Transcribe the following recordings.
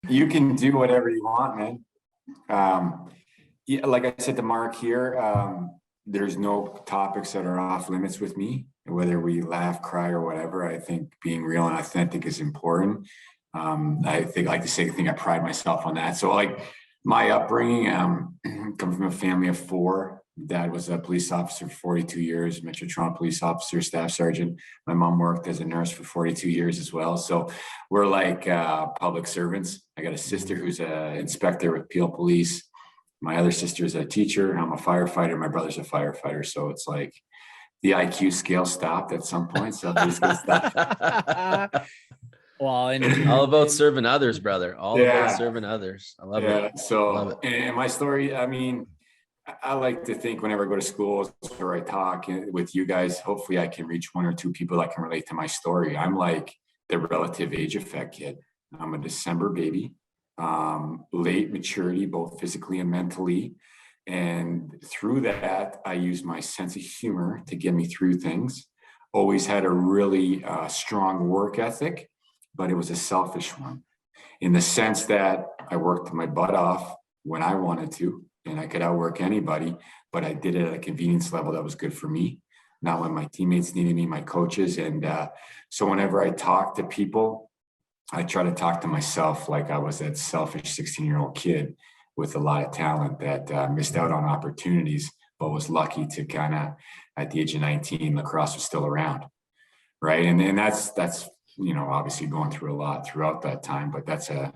You can do whatever you want, man. Yeah, like I said to Mark here, there's no topics that are off limits with me, whether we laugh, cry, or whatever. I think being real and authentic is important. Like to say, I think I pride myself on that. So, like my upbringing, come from a family of four. Dad was a police officer for 42 years, Metro Toronto police officer, staff sergeant. My mom worked as a nurse for 42 years as well. So we're like public servants. I got a sister who's an inspector with Peel Police. My other sister's a teacher. I'm a firefighter. My brother's a firefighter. So it's like the IQ scale stopped at some point. So it's gonna stop. Well, and all about serving others, brother. All about serving others. I love it. So, love it. And my story, I mean, I like to think whenever I go to schools or I talk with you guys, hopefully I can reach one or two people that can relate to my story. I'm like the relative age effect kid. I'm a December baby, late maturity, both physically and mentally. And through that, I use my sense of humor to get me through things. Always had a really strong work ethic, but it was a selfish one in the sense that I worked my butt off when I wanted to, and I could outwork anybody, but I did it at a convenience level that was good for me, not when my teammates needed me, my coaches. And so whenever I talk to people, I try to talk to myself like I was that selfish 16-year-old kid with a lot of talent that missed out on opportunities, but was lucky to kind of, at the age of 19, lacrosse was still around, right? And that's obviously going through a lot throughout that time, but that's a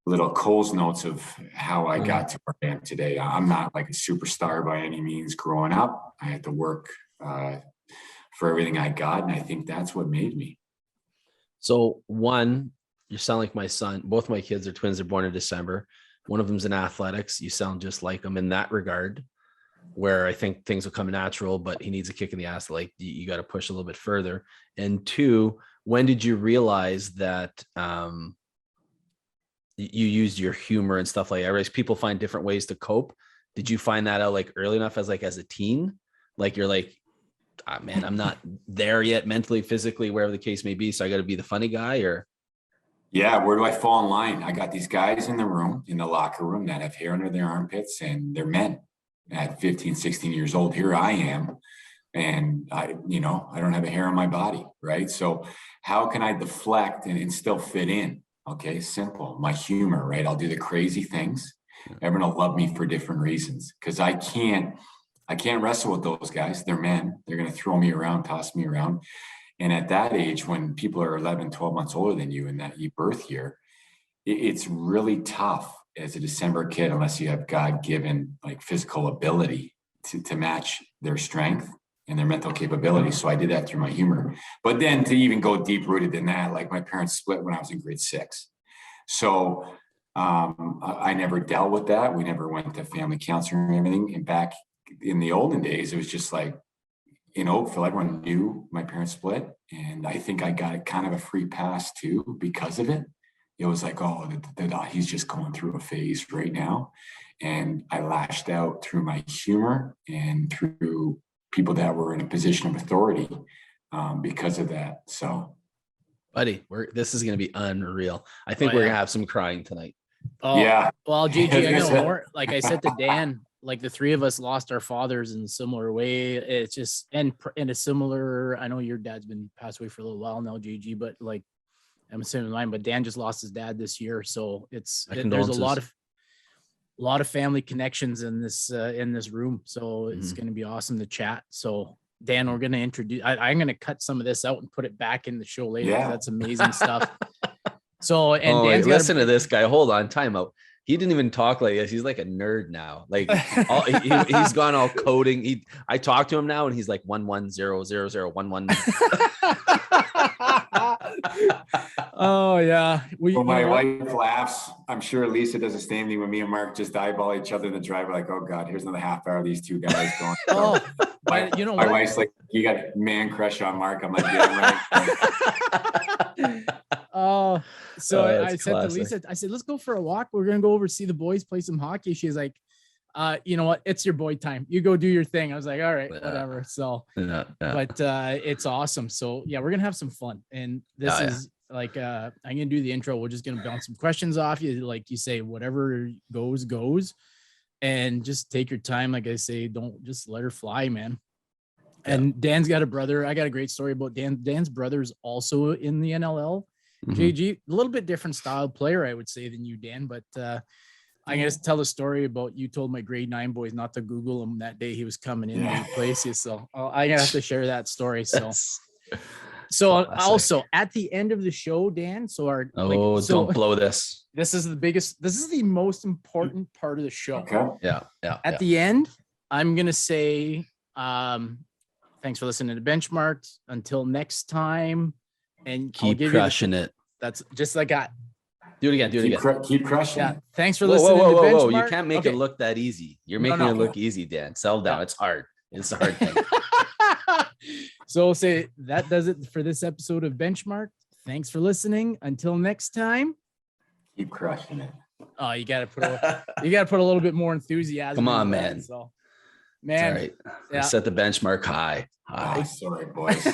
little Cole's notes of how I got to where I am today. I'm not like a superstar by any means growing up. I had to work for everything I got, and I think that's what made me. So one, you sound like my son. Both my kids are twins. They're born in December. One of them's in athletics. You sound just like him in that regard, where I think things will come natural, but he needs a kick in the ass. Like you got to push a little bit further. And two, when did you realize that you used your humor and stuff like that? I realize people find different ways to cope. Did you find that out like early enough as a teen? Like you're like, man, I'm not there yet mentally, physically, wherever the case may be. So I got to be the funny guy, or? Yeah, where do I fall in line? I got these guys in the locker room that have hair under their armpits, and they're men at 15, 16 years old. Here I am, and I don't have a hair on my body, right? So how can I deflect and still fit in? Okay, simple. My humor, right? I'll do the crazy things. Everyone will love me for different reasons because I can't wrestle with those guys. They're men. They're going to throw me around, toss me around. And at that age, when people are 11, 12 months older than you in that birth year, it's really tough as a December kid, unless you have God-given like physical ability to match their strength and their mental capability. So I did that through my humor. But then to even go deep rooted than that, like my parents split when I was in grade 6. So I never dealt with that. We never went to family counseling or anything. And back in the olden days, it was just like in Oakville, everyone knew my parents split. And I think I got kind of a free pass too because of it. It was like, oh, he's just going through a phase right now. And I lashed out through my humor and through people that were in a position of authority because of that. So, buddy, this is going to be unreal. I think we're going to have some crying tonight. Oh, yeah. Well, GG, I know more. Like I said to Dan, like the three of us lost our fathers in a similar way. It's just, and in a similar, I know your dad's been passed away for a little while now, GG, but like I'm assuming mine, but Dan just lost his dad this year. So there's a lot of family connections in this room. So it's going to be awesome to chat. So Dan, we're going to introduce, I'm going to cut some of this out and put it back in the show later. Yeah. That's amazing stuff. So, and Dan's listen to this guy. Hold on. Time out. He didn't even talk like this. He's like a nerd now. Like he's gone all coding. I talk to him now and he's like 11000011. Oh yeah. My wife laughs. I'm sure Lisa does the same thing when me and Mark just eyeball each other in the driveway. Like, oh God, here's another half hour of these two guys going. My wife's like, you got a man crush on Mark. I'm like, yeah, right. Oh, so I said to Lisa, I said, let's go for a walk. We're going to go over, see the boys play some hockey. She's like, you know what? It's your boy time. You go do your thing. I was like, all right, whatever. So, but it's awesome. So yeah, we're going to have some fun. And this like I'm gonna do the intro. We're just gonna bounce some questions off you. Like you say, whatever goes, and just take your time. Like I say, don't just let her fly, man. And Dan's got a brother. I got a great story about Dan. Dan's brother is also in the NLL. JG, a little bit different style player, I would say, than you, Dan. But I'm gonna tell a story about you told my grade 9 boys not to Google him that day he was coming in to replace you. So I'm gonna have to share that story. So also at the end of the show, Dan. Don't blow this. This is the most important part of the show. Okay. Yeah. At the end, I'm gonna say thanks for listening to Benchmarked. Until next time, and keep crushing it. That's just like I do it again. Keep crushing it. Thanks for listening to Benchmark. You can't make it look that easy. You're making it look easy, Dan. Settle down. It's hard. It's a hard thing. So say that does it for this episode of Benchmark. Thanks for listening. Until next time, keep crushing it. Oh, you gotta put a little bit more enthusiasm. Come on, man. So, man, it's all right. Set the benchmark high. Oh, sorry, boys.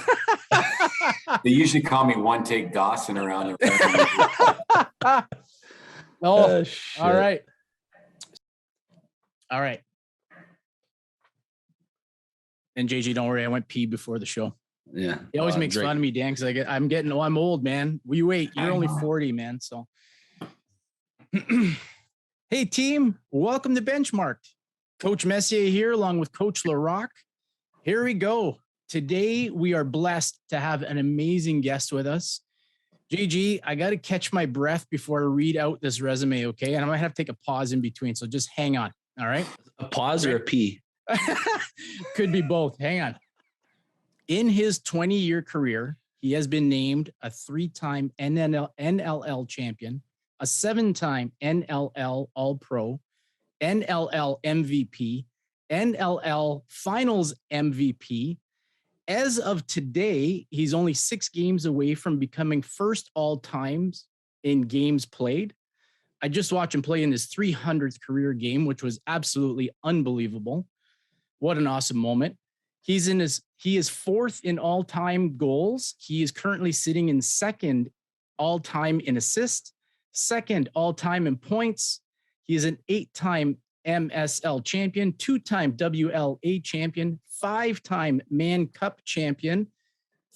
They usually call me One Take Dawson around here. All right. And JG, don't worry, I went pee before the show. Yeah. He always makes fun of me, Dan, because I'm old, man. You wait, you're only 40, man. So hey team, welcome to Benchmarked. Coach Messier here, along with Coach LaRock. Here we go. Today we are blessed to have an amazing guest with us. JG, I got to catch my breath before I read out this resume, okay? And I might have to take a pause in between, so just hang on. All right. A pause or a pee? Could be both. Hang on. In his 20-year career, he has been named a 3-time NLL champion, a 7-time NLL All-Pro, NLL MVP, NLL Finals MVP. As of today, he's only 6 games away from becoming first all times in games played. I just watched him play in his 300th career game, which was absolutely unbelievable. What an awesome moment. He is 4th in all-time goals. He is currently sitting in 2nd all-time in assists, 2nd all-time in points. He is an 8-time MSL champion, 2-time WLA champion, 5-time Mann Cup champion,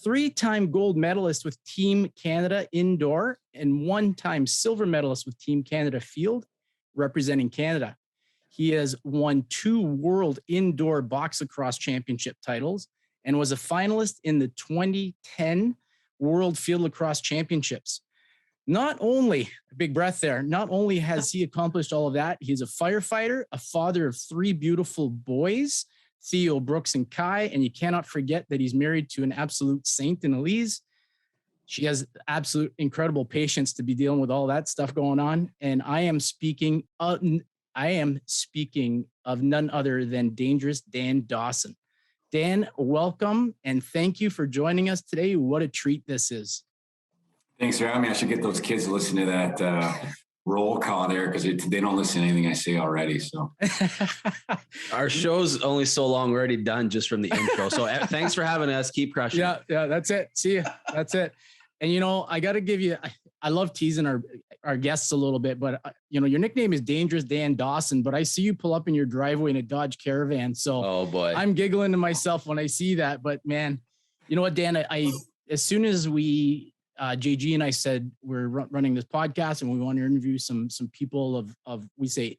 3-time gold medalist with Team Canada indoor, and 1-time silver medalist with Team Canada field, representing Canada. He has won 2 world indoor box lacrosse championship titles and was a finalist in the 2010 World Field Lacrosse Championships. Not only, big breath there, not only has he accomplished all of that, he's a firefighter, a father of 3 beautiful boys, Theo, Brooks, and Kai, and you cannot forget that he's married to an absolute saint in Elise. She has absolute incredible patience to be dealing with all that stuff going on. And I am speaking of none other than dangerous Dan Dawson. Dan, welcome, and thank you for joining us today. What a treat this is. Thanks for having me. I should get those kids to listen to that roll call there, because they don't listen to anything I say already. So our show's only so long, we're already done just from the intro. So thanks for having us. Keep crushing. Yeah, that's it. See you. That's it. And I got to give you, I love teasing our guests a little bit, but your nickname is Dangerous Dan Dawson, but I see you pull up in your driveway in a Dodge Caravan. So oh boy, I'm giggling to myself when I see that. But man, you know what, Dan, I as soon as we JG and I said we're running this podcast and we want to interview some people of we say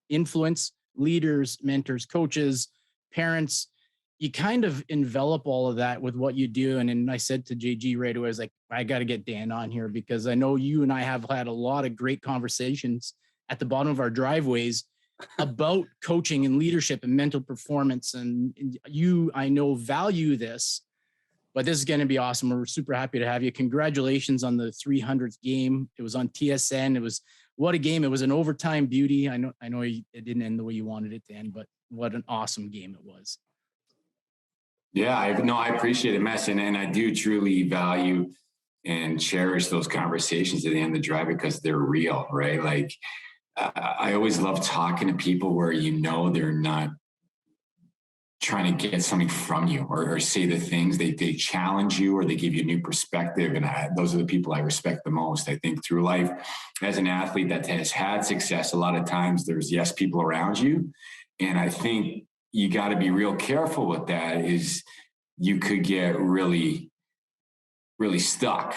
influence, leaders, mentors, coaches, parents. You kind of envelop all of that with what you do. And then I said to JG right away, I was like, I got to get Dan on here, because I know you and I have had a lot of great conversations at the bottom of our driveways about coaching and leadership and mental performance. And you, I know, value this. But this is going to be awesome. We're super happy to have you. Congratulations on the 300th game. It was on TSN. What a game. It was an overtime beauty. I know it didn't end the way you wanted it to end, but what an awesome game it was. Yeah, I appreciate it, Mess. And I do truly value and cherish those conversations at the end of the drive, because they're real, right? Like I always love talking to people where they're not trying to get something from you or say the things they challenge you or they give you a new perspective. And those are the people I respect the most. I think through life as an athlete that has had success, a lot of times there's yes people around you. And I think you got to be real careful with that is you could get really, really stuck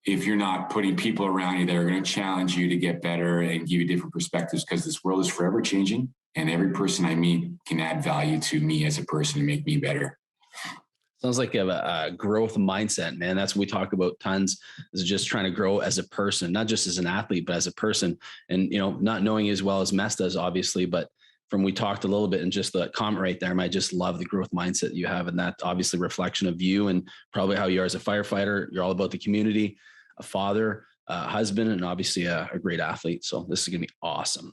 if you're not putting people around you that are going to challenge you to get better and give you different perspectives, because this world is forever changing and every person I meet can add value to me as a person and make me better. Sounds like a growth mindset, man. That's what we talk about tons, is just trying to grow as a person, not just as an athlete, but as a person. And, you know, not knowing as well as Mess does, obviously, but from we talked a little bit and just the comment right there, I just love the growth mindset you have. And that obviously reflection of you and probably how you are as a firefighter. You're all about the community, a father, a husband, and obviously a great athlete. So this is going to be awesome.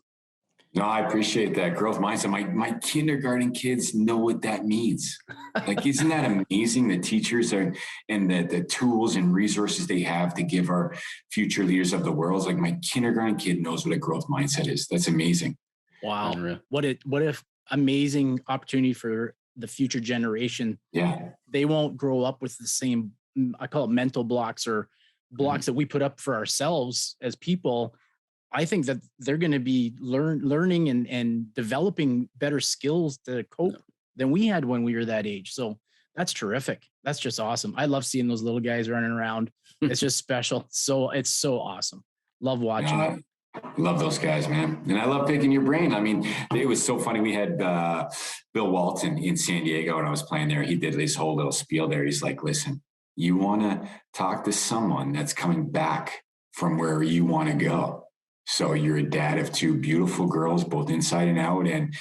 No, I appreciate that growth mindset. My kindergarten kids know what that means. Like, isn't that amazing? The teachers are and the tools and resources they have to give our future leaders of the world. Like my kindergarten kid knows what a growth mindset is. That's amazing. Wow. What if amazing opportunity for the future generation. Yeah. They won't grow up with the same, I call it mental blocks or blocks that we put up for ourselves as people. I think that they're going to be learning and developing better skills to cope than we had when we were that age. So that's terrific. That's just awesome. I love seeing those little guys running around. It's just special. So it's so awesome. Love watching it. Love those guys, man. And I love picking your brain. I mean, it was so funny. We had Bill Walton in San Diego when I was playing there. He did this whole little spiel there. He's like, listen, you want to talk to someone that's coming back from where you want to go. So you're a dad of two beautiful girls, both inside and out, and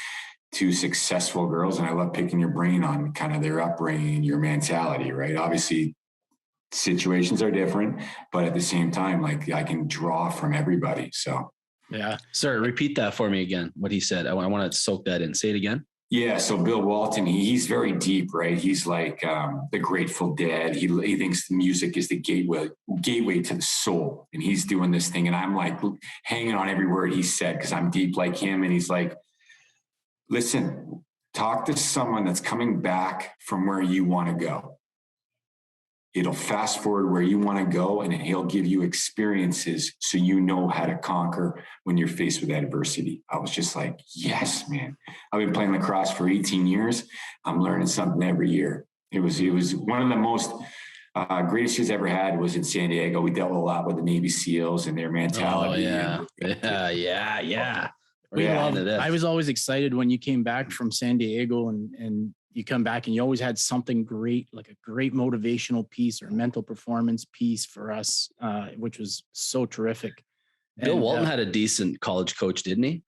two successful girls. And I love picking your brain on kind of their upbringing, your mentality, right? Obviously, situations are different, but at the same time, like I can draw from everybody. So, yeah. Sorry, repeat that for me again, what he said. I want to soak that in. Say it again. Yeah. So Bill Walton, he's very deep, right? He's like the Grateful Dead. He thinks the music is the gateway to the soul. And he's doing this thing. And I'm like hanging on every word he said because I'm deep like him. And he's like, listen, talk to someone that's coming back from where you want to go. It'll fast forward where you want to go, and he'll give you experiences so you know how to conquer when you're faced with adversity. I was just like, yes, man. I've been playing lacrosse for 18 years. I'm learning something every year. It was one of the most greatest years I ever had was in San Diego. We dealt a lot with the Navy SEALs and their mentality. Oh, yeah. I was always excited when you came back from San Diego and you come back and you always had something great, like a great motivational piece or mental performance piece for us, which was so terrific. Bill Walton had a decent college coach, didn't he?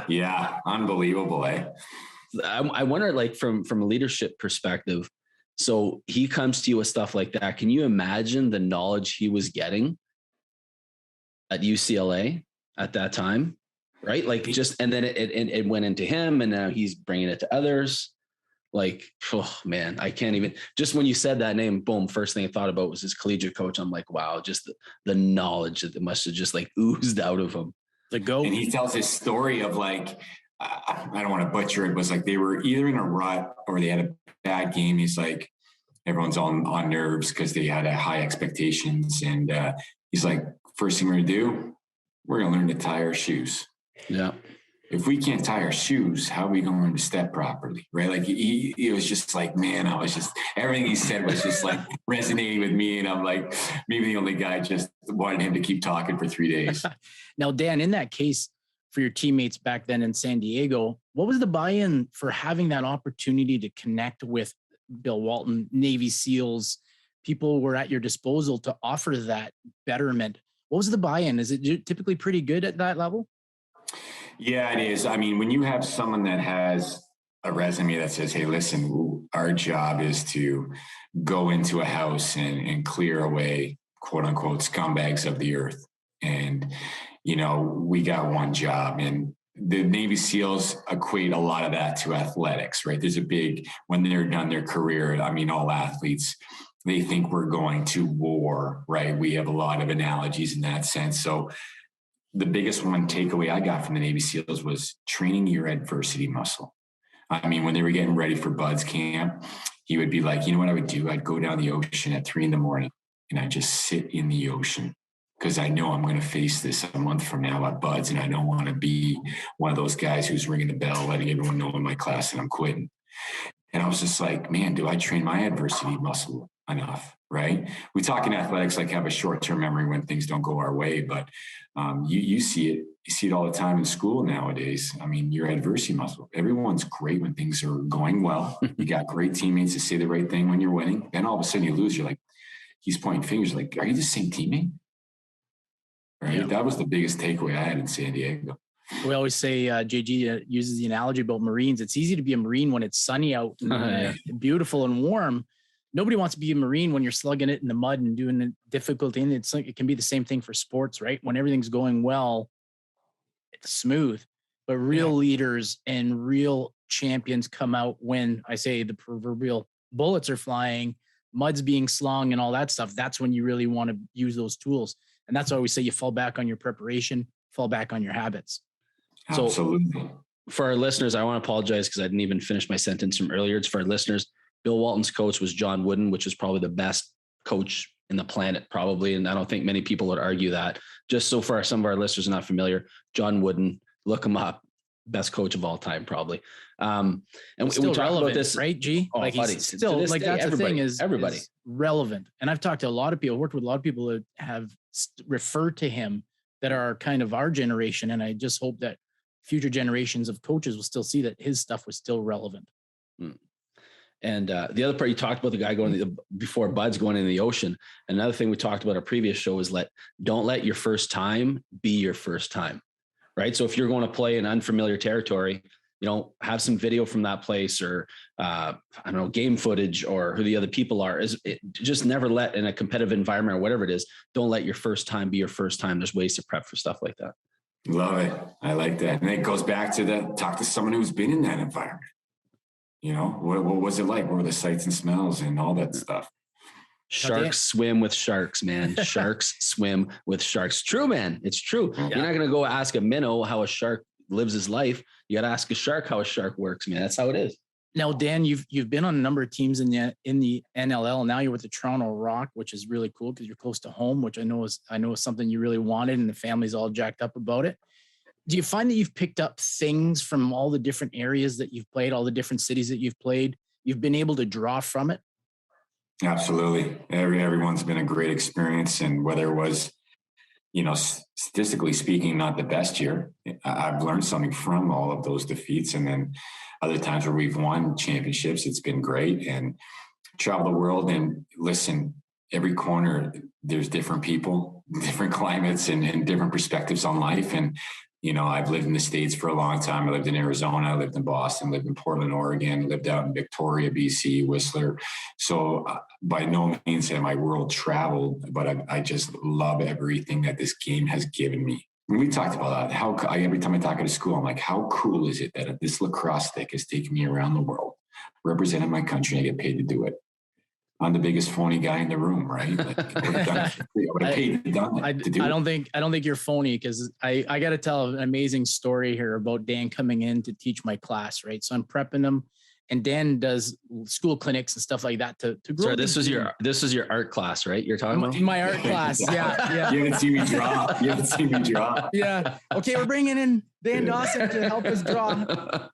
Yeah. Unbelievable, eh? I wonder, like from a leadership perspective, so he comes to you with stuff like that. Can you imagine the knowledge he was getting at UCLA at that time? Right. Like just, and then it went into him and now he's bringing it to others. Like, oh man, I can't even, just when you said that name, boom, first thing I thought about was his collegiate coach. I'm like, wow, just the knowledge that must have just like oozed out of him. The GOAT. And he tells his story of like, I don't want to butcher it, but it's like they were either in a rut or they had a bad game. He's like, everyone's on nerves because they had high expectations. And he's like, first thing we're going to do, we're going to learn to tie our shoes. Yeah. If we can't tie our shoes, how are we going to step properly? Right. Like he was just like, man, everything he said was just like resonating with me. And I'm like, maybe the only guy just wanted him to keep talking for 3 days. Now, Dan, in that case for your teammates back then in San Diego, what was the buy-in for having that opportunity to connect with Bill Walton, Navy SEALs? People were at your disposal to offer that betterment. What was the buy-in? Is it typically pretty good at that level? Yeah, it is. I mean, when you have someone that has a resume that says, hey, listen, our job is to go into a house and clear away, quote unquote, scumbags of the earth. And, you know, we got one job. And the Navy SEALs equate a lot of that to athletics, right? There's a big, when they're done their career, I mean, all athletes, they think we're going to war, right? We have a lot of analogies in that sense. So the biggest one takeaway I got from the Navy SEALs was training your adversity muscle. I mean, when they were getting ready for Bud's camp, he would be like, you know what I would do? I'd go down the ocean at 3 a.m. and I'd just sit in the ocean because I know I'm going to face this a month from now at Bud's, and I don't want to be one of those guys who's ringing the bell, letting everyone know in my class that I'm quitting. And I was just like, man, do I train my adversity muscle enough? Right? We talk in athletics like have a short-term memory when things don't go our way, but you see it. You see it all the time in school nowadays. I mean, your adversity muscle. Everyone's great when things are going well. You got great teammates to say the right thing when you're winning. Then all of a sudden you lose. You're like, he's pointing fingers. Like, are you the same teammate? Right. Yeah. That was the biggest takeaway I had in San Diego. We always say JG uses the analogy about Marines. It's easy to be a Marine when it's sunny out and beautiful and warm. Nobody wants to be a Marine when you're slugging it in the mud and doing the difficult thing. It's like, it can be the same thing for sports, right? When everything's going well, it's smooth, but real leaders and real champions come out when I say the proverbial bullets are flying, mud's being slung and all that stuff. That's when you really want to use those tools. And that's why we say you fall back on your preparation, fall back on your habits. Absolutely. So for our listeners, I want to apologize because I didn't even finish my sentence from earlier. It's for our listeners. Bill Walton's coach was John Wooden, which is probably the best coach in the planet, probably. And I don't think many people would argue that. Just so far, some of our listeners are not familiar. John Wooden, look him up. Best coach of all time, probably. And we talk about this, right? G, oh, like buddy, he's still like that's the thing is everybody is relevant. And I've talked to a lot of people, worked with a lot of people that have referred to him that are kind of our generation. And I just hope that future generations of coaches will still see that his stuff was still relevant. And the other part you talked about the guy going before Bud's going in the ocean. Another thing we talked about our previous show is don't let your first time be your first time, right? So if you're going to play in unfamiliar territory, have some video from that place or I don't know, game footage or who the other people are. Just never let in a competitive environment or whatever it is. Don't let your first time be your first time. There's ways to prep for stuff like that. Love it. I like that. And it goes back to talk to someone who's been in that environment. What was it like? What were the sights and smells and all that stuff? Sharks swim with sharks, man. Sharks swim with sharks. True, man. It's true. Yeah. You're not going to go ask a minnow how a shark lives his life. You got to ask a shark how a shark works, man. That's how it is. Now, Dan, you've been on a number of teams in the NLL. Now you're with the Toronto Rock, which is really cool because you're close to home, which I know is something you really wanted, and the family's all jacked up about it. Do you find that you've picked up things from all the different areas that you've played, all the different cities that you've played? You've been able to draw from it? Absolutely. Everyone's been a great experience. And whether it was, statistically speaking, not the best year, I've learned something from all of those defeats. And then other times where we've won championships, it's been great. And travel the world and listen, every corner, there's different people, different climates and different perspectives on life. And I've lived in the States for a long time. I lived in Arizona. I lived in Boston, lived in Portland, Oregon, lived out in Victoria, BC, Whistler. So by no means have my world traveled, but I just love everything that this game has given me. And we talked about that. Every time I talk at a school, I'm like, how cool is it that this lacrosse stick has taken me around the world, representing my country, and I get paid to do it? I'm the biggest phony guy in the room, right? Like, I would have paid to do it. I don't think you're phony because I got to tell an amazing story here about Dan coming in to teach my class, right? So I'm prepping them, and Dan does school clinics and stuff like that to grow. Sorry, this was your art class, right? You're talking about my art class, yeah. You haven't seen me draw. Yeah. Okay, we're bringing in Dan Dawson to help us draw.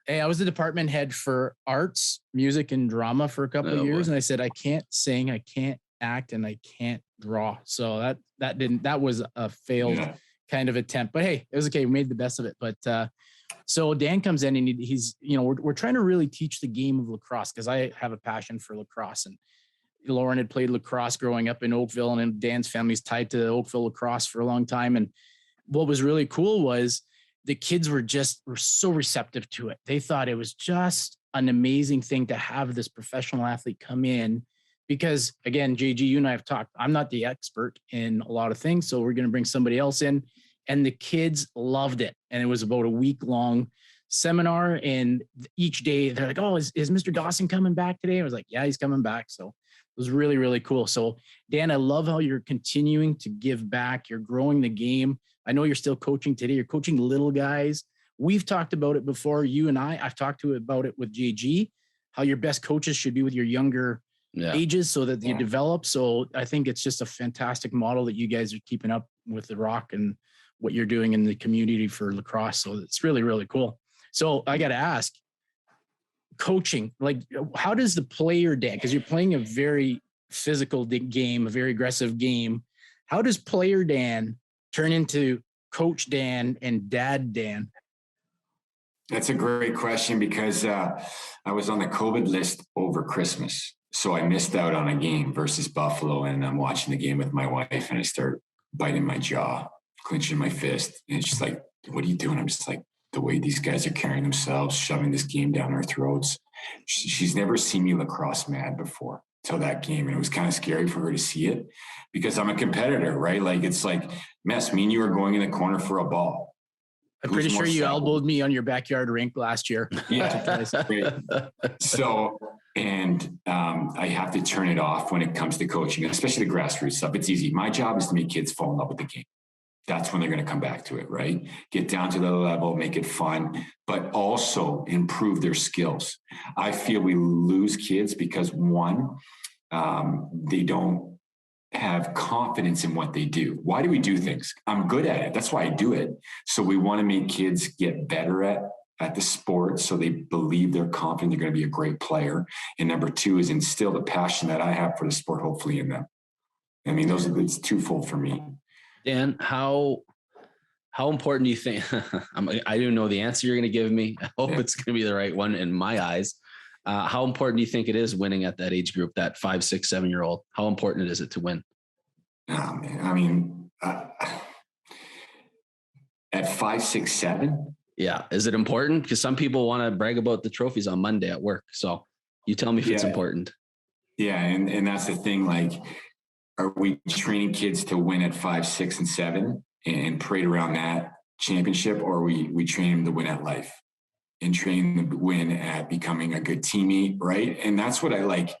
Hey, I was the department head for arts, music, and drama for a couple of years. And I said, I can't sing, I can't act, and I can't draw. So that was a failed kind of attempt, but hey, it was okay. We made the best of it. But so Dan comes in and he's, we're trying to really teach the game of lacrosse because I have a passion for lacrosse, and Lauren had played lacrosse growing up in Oakville, and Dan's family's tied to Oakville lacrosse for a long time. And what was really cool was the kids were so receptive to it. They thought it was just an amazing thing to have this professional athlete come in because, again, JG, you and I have talked. I'm not the expert in a lot of things, so we're going to bring somebody else in. And the kids loved it. And it was about a week-long seminar. And each day they're like, oh, is Mr. Dawson coming back today? I was like, yeah, he's coming back. So it was really, really cool. So, Dan, I love how you're continuing to give back. You're growing the game. I know you're still coaching today. You're coaching little guys. We've talked about it before. You and I've talked about it with JG, how your best coaches should be with your younger ages so that you develop. So I think it's just a fantastic model that you guys are keeping up with the Rock and what you're doing in the community for lacrosse. So it's really, really cool. So I got to ask, coaching, like how does the player Dan, because you're playing a very physical game, a very aggressive game. How does player Dan turn into coach Dan and dad Dan? That's a great question because I was on the COVID list over Christmas. So I missed out on a game versus Buffalo, and I'm watching the game with my wife and I start biting my jaw, clenching my fist. And she's like, what are you doing? I'm just like, the way these guys are carrying themselves, shoving this game down our throats. She's never seen me lacrosse mad before till that game. And it was kind of scary for her to see it because I'm a competitor, right? Like, it's like, Mess, me and you are going in the corner for a ball. I'm pretty sure you elbowed me on your backyard rink last year. Yeah. So, and I have to turn it off when it comes to coaching, especially the grassroots stuff. It's easy. My job is to make kids fall in love with the game. That's when they're going to come back to it, right? Get down to the level, make it fun, but also improve their skills. I feel we lose kids because one, they don't have confidence in what they do. Why do we do things? I'm good at it. That's why I do it. So we want to make kids get better at the sport so they believe they're confident they're going to be a great player. And number two is instill the passion that I have for the sport, hopefully, in them. I mean, it's twofold for me. Dan, how important do you think? I don't know the answer you're going to give me. I hope it's going to be the right one in my eyes. How important do you think it is winning at that age group, that 5, 6, 7-year-old? How important is it to win? Oh, man. I mean, at 5, 6, 7. Yeah. Is it important? Because some people want to brag about the trophies on Monday at work. So you tell me if it's important. Yeah. And that's the thing. Like, are we training kids to win at 5, 6, and 7 and parade around that championship? Or are we train them to win at life and train them to win at becoming a good teammate? Right. And that's what I like.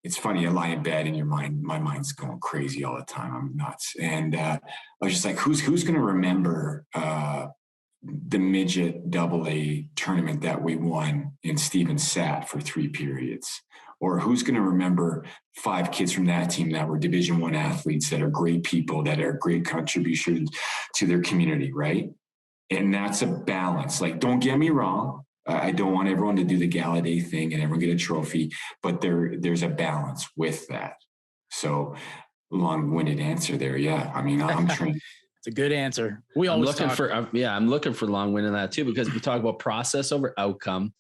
It's funny. I lie in bed and my mind's going crazy all the time. I'm nuts. And I was just like, who's going to remember the midget AA tournament that we won in Stephen Sat for 3 periods? Or who's going to remember 5 kids from that team that were Division I athletes that are great people, that are great contributions to their community, right? And that's a balance. Like, don't get me wrong. I don't want everyone to do the gala day thing and everyone get a trophy, but there's a balance with that. So long-winded answer there. Yeah. I mean, I'm trained. It's a good answer. I'm looking for long-winded in that too, because we talk about process over outcome.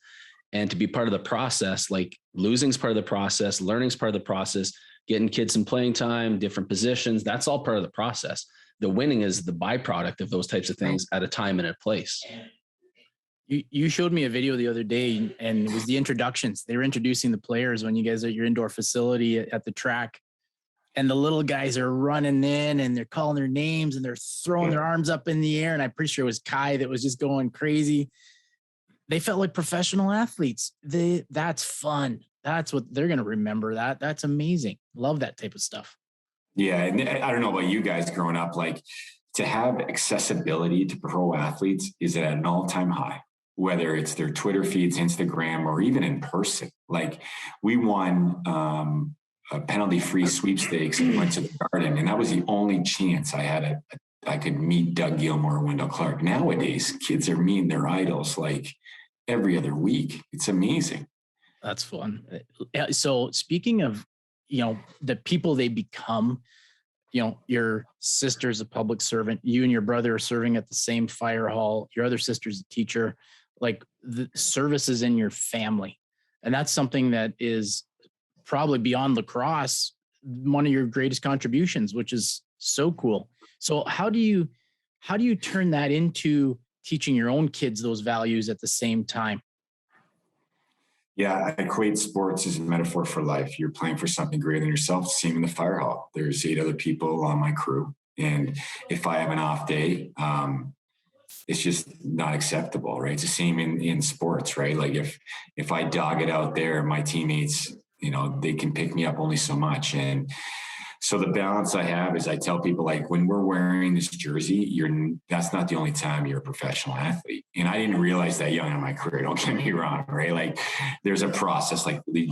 And to be part of the process, like losing's part of the process, learning's part of the process, getting kids some playing time, different positions, that's all part of the process. The winning is the byproduct of those types of things at a time and a place. You showed me a video the other day, and it was the introductions. They were introducing the players when you guys are at your indoor facility at the track. And the little guys are running in and they're calling their names and they're throwing their arms up in the air. And I'm pretty sure it was Kai that was just going crazy. They felt like professional athletes. That's fun. That's what they're going to remember. That's amazing. Love that type of stuff. Yeah. And I don't know about you guys growing up, like to have accessibility to pro athletes is at an all-time high, whether it's their Twitter feeds, Instagram, or even in person. Like we won a penalty-free sweepstakes and went to the Garden. And that was the only chance I had I could meet Doug Gilmore or Wendell Clark. Nowadays, kids are meeting their idols like every other week. It's amazing. That's fun. So speaking of, the people they become, your sister's a public servant, you and your brother are serving at the same fire hall, your other sister's a teacher, like the services in your family. And that's something that is probably beyond lacrosse, one of your greatest contributions, which is so cool. So how do you turn that into teaching your own kids those values at the same time? Yeah, I equate sports as a metaphor for life. You're playing for something greater than yourself. Same in the fire hall. There's 8 other people on my crew. And if I have an off day, it's just not acceptable, right? It's the same in sports, right? Like if I dog it out there, my teammates, they can pick me up only so much. And So the balance I have is I tell people, like, when we're wearing this jersey, that's not the only time you're a professional athlete. And I didn't realize that young in my career. Don't get me wrong, right? Like, there's a process, like, we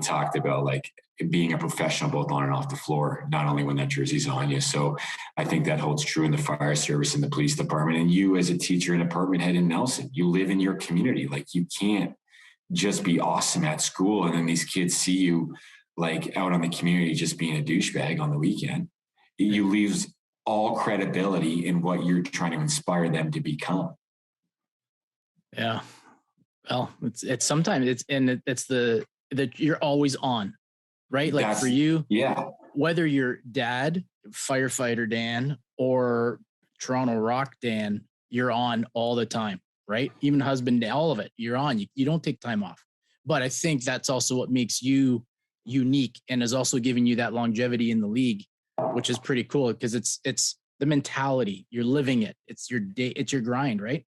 talked about, like, being a professional both on and off the floor, not only when that jersey's on you. So I think that holds true in the fire service and the police department. And you, as a teacher and department head in Nelson, you live in your community. Like, you can't just be awesome at school and then these kids see you like out on the community just being a douchebag on the weekend. You lose all credibility in what you're trying to inspire them to become. Yeah. Well, it's sometimes it's the you're always on, right? Like for you, yeah, whether you're dad, firefighter Dan, or Toronto Rock Dan, you're on all the time, right? Even husband, all of it, you're on. You don't take time off. But I think that's also what makes you unique and is also giving you that longevity in the league, which is pretty cool because it's the mentality. You're living it. It's your day. It's your grind, right?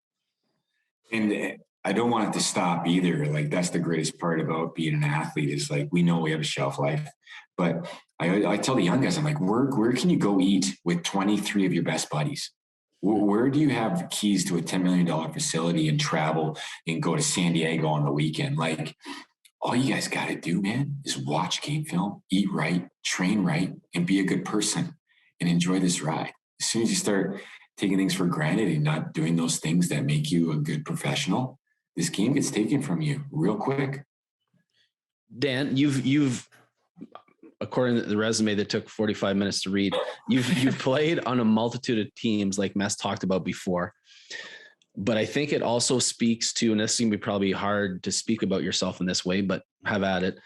And I don't want it to stop either. Like, that's the greatest part about being an athlete is, like, we know we have a shelf life, but I tell the young guys, I'm like, where can you go eat with 23 of your best buddies? Where do you have keys to a $10 million facility and travel and go to San Diego on the weekend? Like, all you guys got to do, man, is watch game film, eat right, train right, and be a good person and enjoy this ride. As soon as you start taking things for granted and not doing those things that make you a good professional, this game gets taken from you real quick. Dan, you've according to the resume that took 45 minutes to read, you've played on a multitude of teams like Mess talked about before. But I think it also speaks to, and this is going to be probably hard to speak about yourself in this way, but have at it.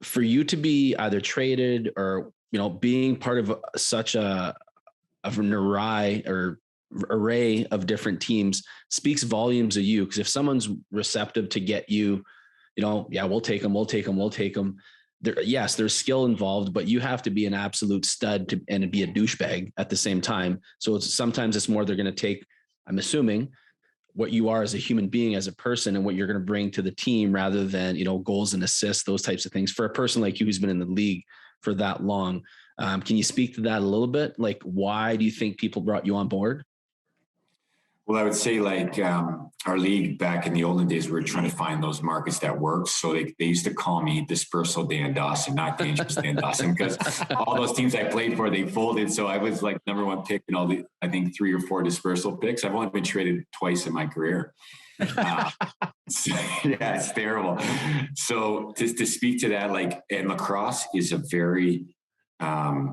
For you to be either traded or, being part of such an array of different teams speaks volumes of you. Because if someone's receptive to get you, yeah, we'll take them. Yes, there's skill involved, but you have to be an absolute stud and be a douchebag at the same time. So sometimes it's more they're going to take, I'm assuming, what you are as a human being, as a person, and what you're going to bring to the team rather than, goals and assists, those types of things. For a person like you who's been in the league for that long, can you speak to that a little bit? Like, why do you think people brought you on board? Well, I would say, like, our league back in the olden days, we were trying to find those markets that work. So they used to call me Dispersal Dan Dawson, not Dangerous Dan Dawson, because all those teams I played for, they folded. So I was like number one pick in all the, I think, 3 or 4 dispersal picks. I've only been traded twice in my career. Yeah, it's terrible. So to speak to that, like, and lacrosse is a very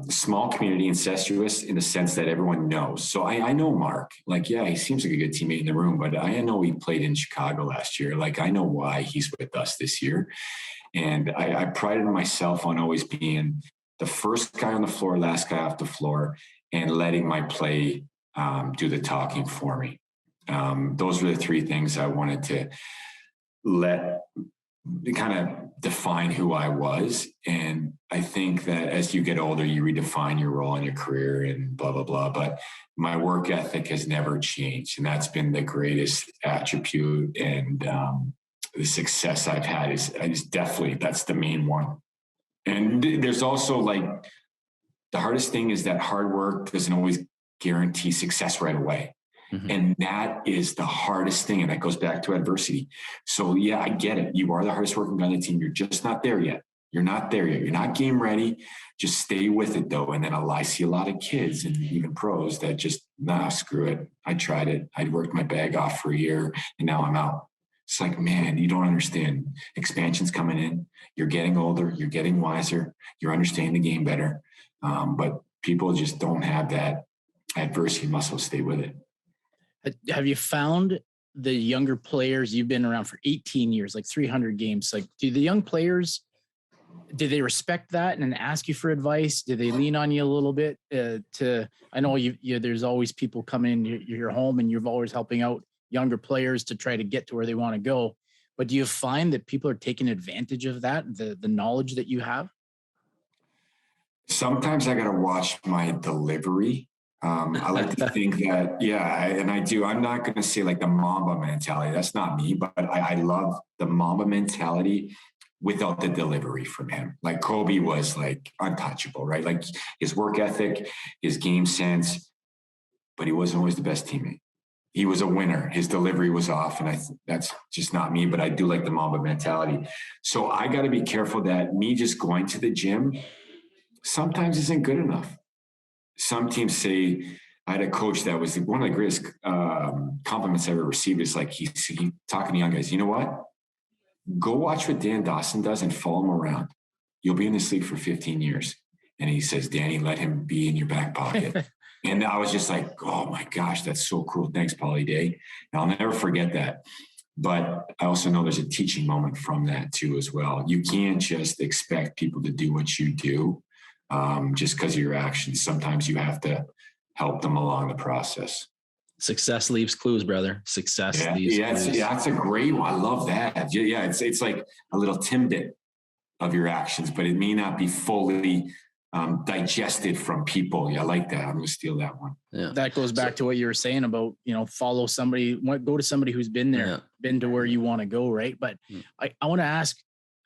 small community, incestuous in the sense that everyone knows. So I know Mark, like, yeah, he seems like a good teammate in the room, but I know he played in Chicago last year. Like, I know why he's with us this year. And I prided myself on always being the first guy on the floor, last guy off the floor, and letting my play do the talking for me. Those were the 3 things I wanted to let kind of define who I was. And I think that as you get older, you redefine your role in your career and blah, blah, blah. But my work ethic has never changed. And that's been the greatest attribute. And the success I've had is definitely, that's the main one. And there's also, like, the hardest thing is that hard work doesn't always guarantee success right away. Mm-hmm. And that is the hardest thing. And that goes back to adversity. So yeah, I get it. You are the hardest working guy on the team. You're just not there yet. You're not there yet. You're not game ready. Just stay with it though. And then I see a lot of kids and even pros that just, screw it. I tried it. I worked my bag off for a year and now I'm out. It's like, man, you don't understand. Expansion's coming in. You're getting older. You're getting wiser. You're understanding the game better. But people just don't have that adversity muscle. Stay with it. Have you found the younger players, you've been around for 18 years, like 300 games, like, do the young players, do they respect that and ask you for advice? Do they lean on you a little bit I know there's always people coming in your home and you're always helping out younger players to try to get to where they want to go. But do you find that people are taking advantage of that, the knowledge that you have? Sometimes I got to watch my delivery. I like to think that, and I do. I'm not going to say like the Mamba mentality. That's not me, but I love the Mamba mentality without the delivery from him. Like Kobe was like untouchable, right? Like his work ethic, his game sense, but he wasn't always the best teammate. He was a winner. His delivery was off, and that's just not me, but I do like the Mamba mentality. So I got to be careful that me just going to the gym sometimes isn't good enough. Some teams say, I had a coach that was one of the greatest compliments I ever received. Is like he talking to young guys, you know what? Go watch what Dan Dawson does and follow him around. You'll be in this league for 15 years. And he says, Danny, let him be in your back pocket. And I was just like, oh my gosh, that's so cool. Thanks, Paulie Day. And I'll never forget that. But I also know there's a teaching moment from that too as well. You can't just expect people to do what you do just because of your actions. Sometimes you have to help them along the process. Success leaves clues, brother. Success leaves clues. Yeah, that's a great one. I love that. Yeah, it's like a little tidbit of your actions, but it may not be fully digested from people. Yeah, I like that. I'm going to steal that one. Yeah. That goes back to what you were saying about, follow somebody, go to somebody who's been there, been to where you want to go, right? But I want to ask,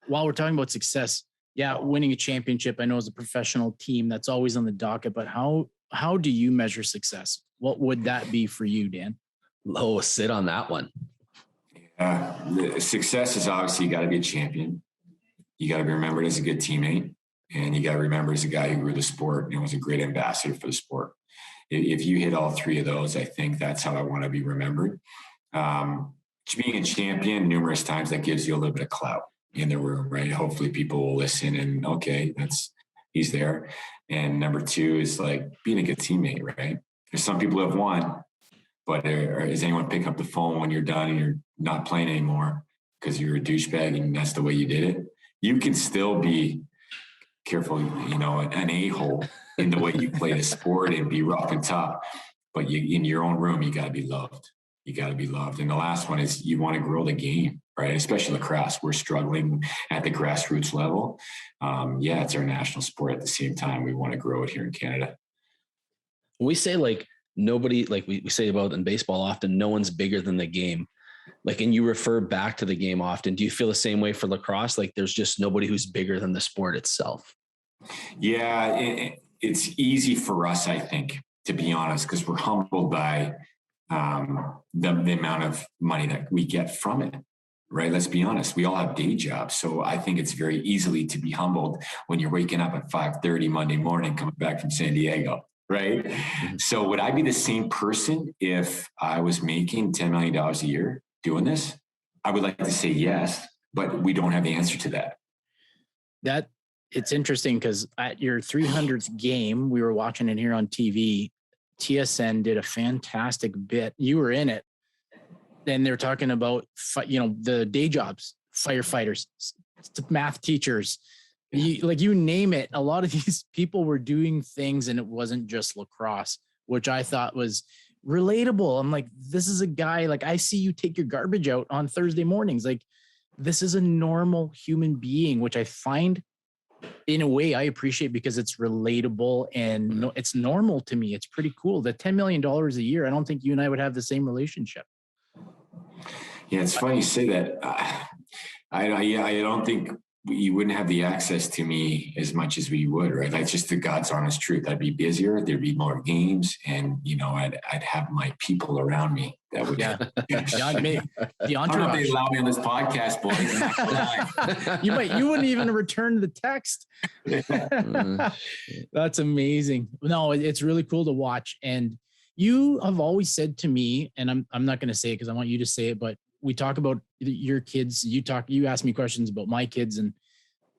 while we're talking about success, winning a championship, I know as a professional team, that's always on the docket, but how do you measure success? What would that be for you, Dan? Oh, sit on that one. Success is obviously you got to be a champion. You got to be remembered as a good teammate, and you got to remember as a guy who grew the sport and was a great ambassador for the sport. If you hit all three of those, I think that's how I want to be remembered. Being a champion numerous times, that gives you a little bit of clout in the room, right? Hopefully people will listen and okay, he's there. And number two is like being a good teammate, right? There's some people who have won, but is anyone picking up the phone when you're done and you're not playing anymore because you're a douchebag and that's the way you did it? You can still be careful, an a-hole in the way you play the sport and be rough and tough. But in your own room, you got to be loved. You got to be loved. And the last one is you want to grow the game, right? Especially lacrosse. We're struggling at the grassroots level. It's our national sport. At the same time, we want to grow it here in Canada. We say like nobody, like we say about in baseball often, no one's bigger than the game. Like, and you refer back to the game often. Do you feel the same way for lacrosse? Like there's just nobody who's bigger than the sport itself. Yeah, it's easy for us, I think, to be honest, because we're humbled by the amount of money that we get from it, right? Let's be honest. We all have day jobs. So I think it's very easily to be humbled when you're waking up at 5:30 Monday morning, coming back from San Diego, right? Mm-hmm. So would I be the same person if I was making $10 million a year doing this? I would like to say yes, but we don't have the answer to that. It's interesting because at your 300th game, we were watching it here on TV. TSN did a fantastic bit. You were in it. Then they're talking about, the day jobs, firefighters, math teachers, you name it. A lot of these people were doing things and it wasn't just lacrosse, which I thought was relatable. I'm like, this is a guy, like I see you take your garbage out on Thursday mornings. Like this is a normal human being, which I find in a way I appreciate because it's relatable and it's normal to me. It's pretty cool. The $10 million a year, I don't think you and I would have the same relationship. Yeah, it's funny you say that. I don't think you wouldn't have the access to me as much as we would, right? That's just the God's honest truth. I'd be busier. There'd be more games, and I'd have my people around me. That would, the entourage. I don't know if they allow me on this podcast, boys. You wouldn't even return the text. That's amazing. No, it's really cool to watch. And you have always said to me, and I'm not going to say it because I want you to say it, but we talk about your kids. You ask me questions about my kids. And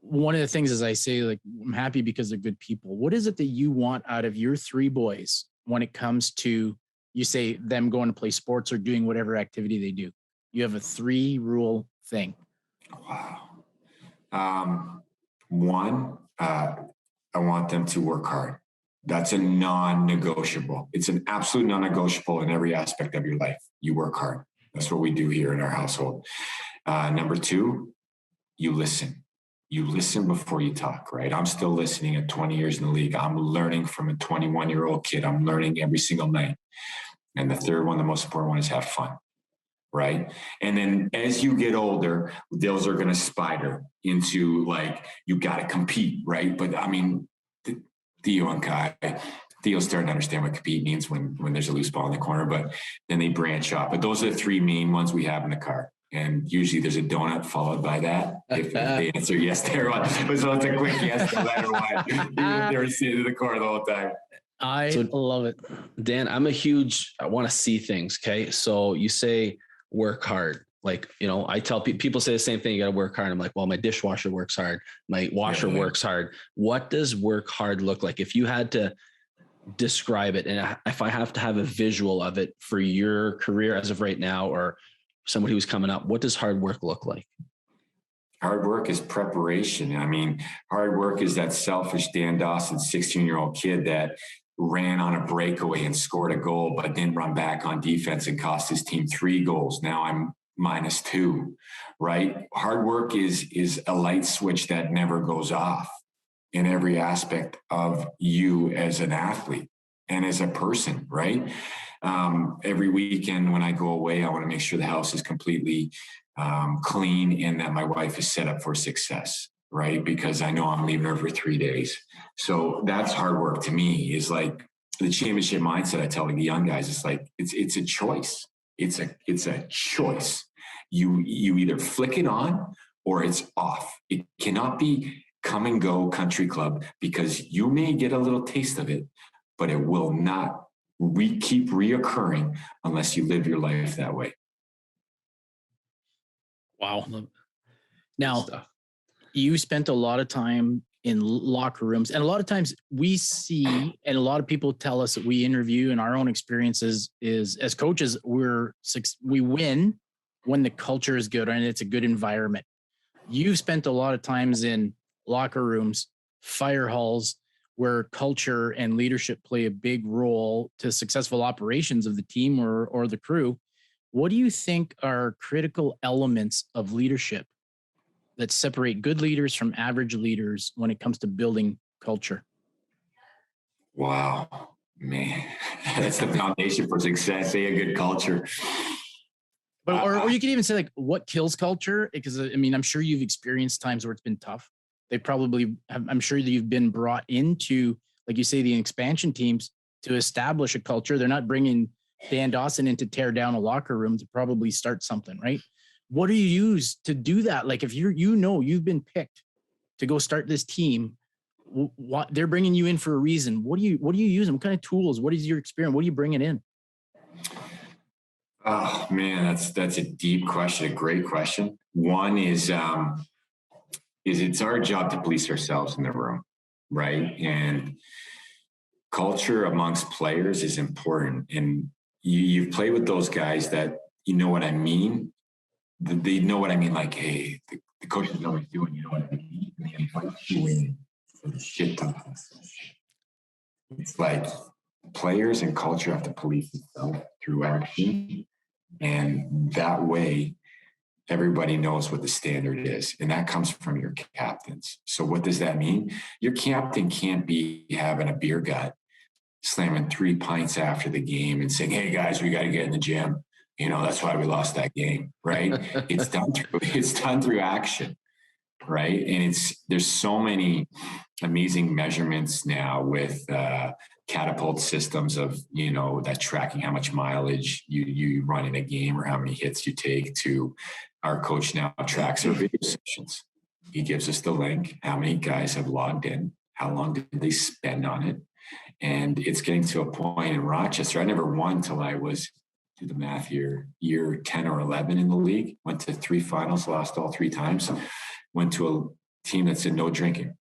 one of the things is I say, like, I'm happy because they're good people. What is it that you want out of your three boys when it comes to, you say, them going to play sports or doing whatever activity they do? You have a 3-rule thing. Wow. One, I want them to work hard. That's a non-negotiable. It's an absolute non-negotiable in every aspect of your life. You work hard. That's what we do here in our household. Number 2, you listen. You listen before you talk, right? I'm still listening at 20 years in the league. I'm learning from a 21-year-old kid. I'm learning every single night. And the third one, the most important one, is have fun, right? And then as you get older, those are going to spider into like, you got to compete, right? But I mean, Theo and Kai, Theo's starting to understand what compete means when there's a loose ball in the corner, but then they branch off. But those are the three main ones we have in the car. And usually there's a donut followed by that. If they answer yes to everyone. So it's a quick yes no matter what. Even if they were sitting in the car the whole time. I love it. Dan, I want to see things. Okay. So you say work hard. Like, I tell people say the same thing. You got to work hard. I'm like, well, my dishwasher works hard. My washer works hard. What does work hard look like? If you had to describe it, and if I have to have a visual of it for your career as of right now, or somebody who's coming up, what does hard work look like? Hard work is preparation. I mean, hard work is that selfish Dan Dawson, 16-year-old kid that ran on a breakaway and scored a goal, but didn't run back on defense and cost his team 3 goals. Now I'm -2, right? Hard work is a light switch that never goes off in every aspect of you as an athlete and as a person, right? Every weekend when I go away, I want to make sure the house is completely clean and that my wife is set up for success, right? Because I know I'm leaving her for 3 days. So that's hard work to me, is like the championship mindset. I tell the young guys, it's like, it's a choice. It's a choice. You either flick it on or it's off. It cannot be come and go country club, because you may get a little taste of it, but it will not keep reoccurring unless you live your life that way. Wow. Now, you spent a lot of time in locker rooms, and a lot of times we see, and a lot of people tell us that we interview, and our own experiences is as coaches, we win when the culture is good and it's a good environment. You've spent a lot of times in locker rooms, fire halls, where culture and leadership play a big role to successful operations of the team or the crew. What do you think are critical elements of leadership that separate good leaders from average leaders when it comes to building culture? Wow, man, that's the foundation for success. A good culture. But, or you could even say, like, what kills culture? Because I mean, I'm sure you've experienced times where it's been tough. I'm sure that you've been brought into, like you say, the expansion teams to establish a culture. They're not bringing Dan Dawson in to tear down a locker room, to probably start something, right? What do you use to do that? Like, if you've been picked to go start this team, what they're bringing you in for a reason. What do you use? What kind of tools? What is your experience? What are you bringing in? Oh man, that's a deep question, a great question. One is it's our job to police ourselves in the room, right? And culture amongst players is important. And you've played with those guys that, you know what I mean? They know what I mean. Like, hey, the coaches know what he's doing. You know what I mean? And they invite you in for the shit talk. It's like players and culture have to police itself through action. And that way, everybody knows what the standard is. And that comes from your captains. So what does that mean? Your captain can't be having a beer gut, slamming 3 pints after the game and saying, hey guys, we got to get in the gym. You know, that's why we lost that game, right? It's done through action, right? And there's so many amazing measurements now with catapult systems of, you know, that tracking how much mileage you run in a game or how many hits you take. To our coach now tracks our video sessions. He gives us the link, how many guys have logged in, how long did they spend on it. And it's getting to a point in Rochester. I never won till I was, do the math here, year 10 or 11 in the league. Went to 3 finals, lost all 3 times. Went to a team that said no drinking.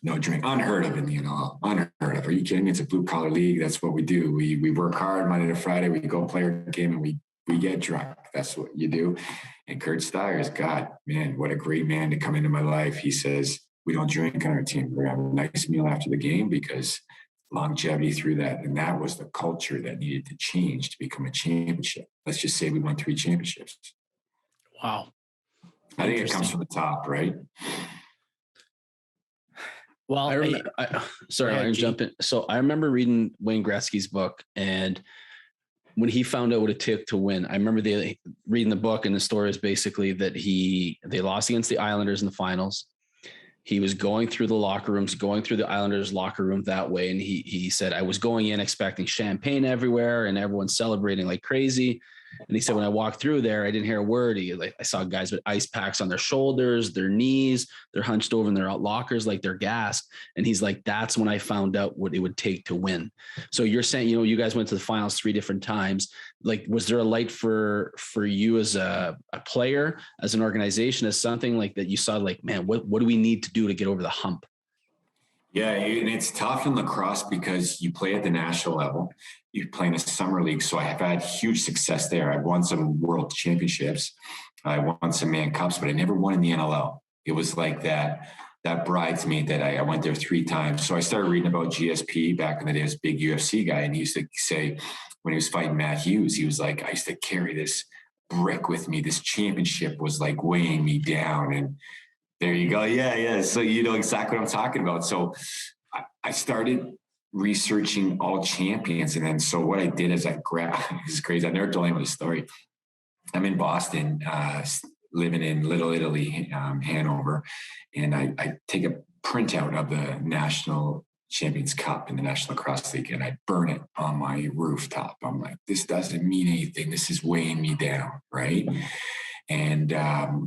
No drink, unheard of in the NL. Unheard of. Are you kidding me? It's a blue collar league. That's what we do. We work hard Monday to Friday. We go play a game and we get drunk. That's what you do. And Kurt Stiers, God, man, what a great man to come into my life. He says, we don't drink on our team. We're going to have a nice meal after the game, because longevity through that. And that was the culture that needed to change to become a championship. Let's just say we won 3 championships. Wow. I think it comes from the top, right? Well, I'm jumping. So I remember reading Wayne Gretzky's book, and when he found out what it took to win. I remember reading the book, and the story is basically that they lost against the Islanders in the finals. He was going through the locker rooms, going through the Islanders locker room that way. And he said, I was going in expecting champagne everywhere and everyone celebrating like crazy. And he said, when I walked through there, I didn't hear a word. I saw guys with ice packs on their shoulders, their knees, they're hunched over in their lockers like they're gassed. And he's like, that's when I found out what it would take to win. So you're saying, you guys went to the finals 3 different times. Like, was there a light for you as a player, as an organization, as something like that you saw, like, man, what do we need to do to get over the hump? Yeah, and it's tough in lacrosse because you play at the national level. You play in a summer league. So I have had huge success there. I've won some world championships. I won some man cups, but I never won in the NLL. It was like that bridesmaid that I went there 3 times. So I started reading about GSP back in the day. This big UFC guy. And he used to say, when he was fighting Matt Hughes, he was like, I used to carry this brick with me. This championship was like weighing me down. And there you go. Yeah. So you know exactly what I'm talking about. So I started researching all champions. And then, so what I did is it's crazy. I never told anyone the story. I'm in Boston, living in Little Italy, Hanover. And I take a printout of the National Champions Cup in the National Lacrosse League, and I burn it on my rooftop. I'm like, this doesn't mean anything. This is weighing me down. Right. And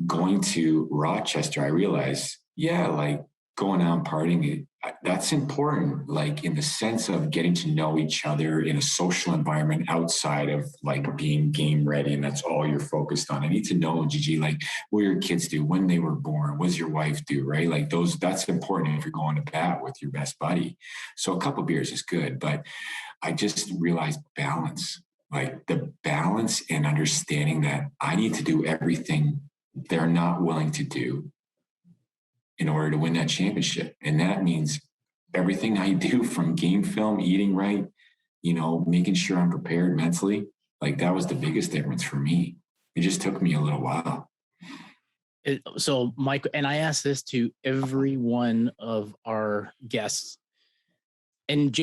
going to Rochester, I realized, like going out and partying, that's important, like in the sense of getting to know each other in a social environment outside of like being game ready. And that's all you're focused on. I need to know, Gigi, like what your kids do, when they were born, what does your wife do, right? Like that's important if you're going to bat with your best buddy. So a couple beers is good, but I just realized balance. Like the balance and understanding that I need to do everything they're not willing to do in order to win that championship. And that means everything I do, from game film, eating right, making sure I'm prepared mentally. Like that was the biggest difference for me. It just took me a little while. So Mike, and I asked this to every one of our guests, and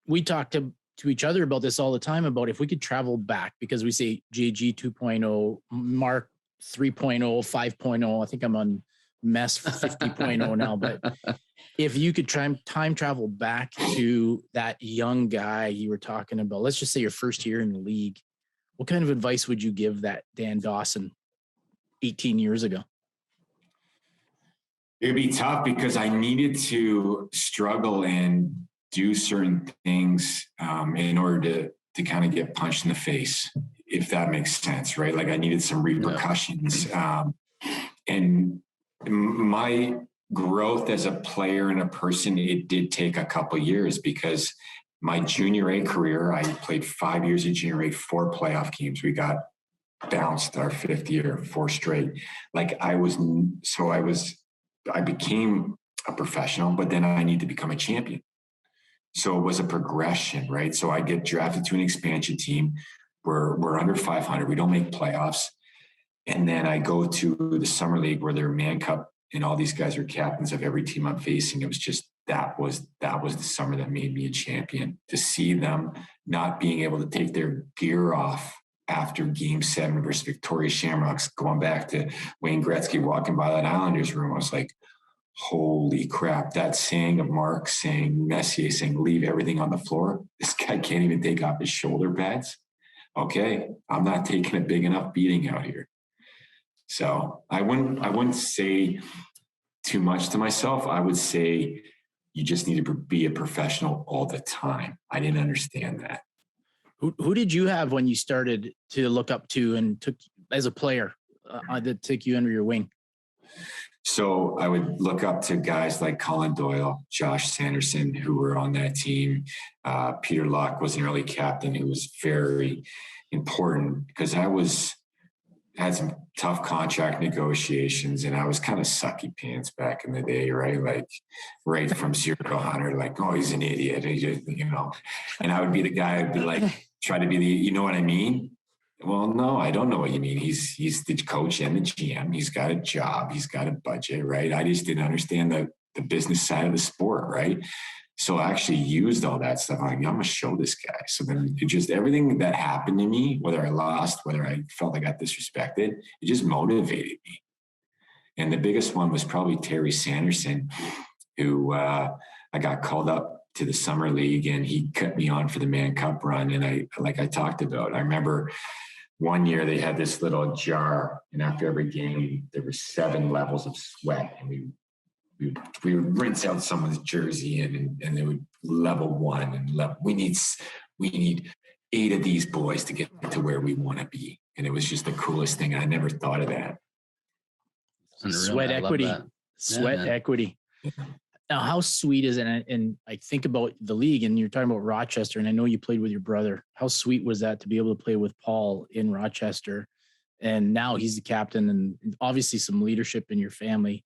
we talked to each other about this all the time, about if we could travel back, because we say JG 2.0, Mark 3.0, 5.0. I think I'm on mess 50.0 now, but if you could time travel back to that young guy you were talking about, let's just say your first year in the league, what kind of advice would you give that Dan Dawson 18 years ago? It'd be tough because I needed to struggle and do certain things in order to kind of get punched in the face, if that makes sense, right? Like I needed some repercussions. And my growth as a player and a person, it did take a couple years, because my junior A career, I played 5 years of junior A, 4 playoff games. We got bounced our 5th year, 4 straight. Like I became a professional, but then I need to become a champion. So it was a progression, right? So I get drafted to an expansion team. We're under 500. We don't make playoffs. And then I go to the summer league where they're Man Cup, and all these guys are captains of every team I'm facing. It was just, that was the summer that made me a champion. To see them not being able to take their gear off after Game 7 versus Victoria Shamrocks, going back to Wayne Gretzky walking by that Islanders room, I was like, holy crap, that saying of Mark saying, Messier saying, leave everything on the floor. This guy can't even take off his shoulder pads. Okay, I'm not taking a big enough beating out here. So I wouldn't say too much to myself. I would say you just need to be a professional all the time. I didn't understand that. Who did you have when you started to look up to and took as a player that took you under your wing? So I would look up to guys like Colin Doyle, Josh Sanderson, who were on that team. Peter Locke was an early captain who was very important, because had some tough contract negotiations, and I was kind of sucky pants back in the day, right? Like right from 0 to 100, like, oh, he's an idiot. He just, and I would be the guy who'd be like, try to be the, you know what I mean? Well, no, I don't know what you mean. He's the coach and the GM. He's got a job. He's got a budget, right? I just didn't understand the business side of the sport, right? So I actually used all that stuff. I'm like, I'm going to show this guy. So then it just, everything that happened to me, whether I lost, whether I felt I got disrespected, it just motivated me. And the biggest one was probably Terry Sanderson, who I got called up to the summer league and he cut me on for the Man Cup run. And I talked about, I remember one year they had this little jar, and after every game, there were 7 levels of sweat. And we would rinse out someone's jersey and they would level 1 and we need 8 of these boys to get to where we want to be. And it was just the coolest thing. I never thought of that. Unreal. Sweat equity, sweat equity. Now, how sweet is it? And I think about the league, and you're talking about Rochester, and I know you played with your brother. How sweet was that to be able to play with Paul in Rochester? And now he's the captain, and obviously some leadership in your family.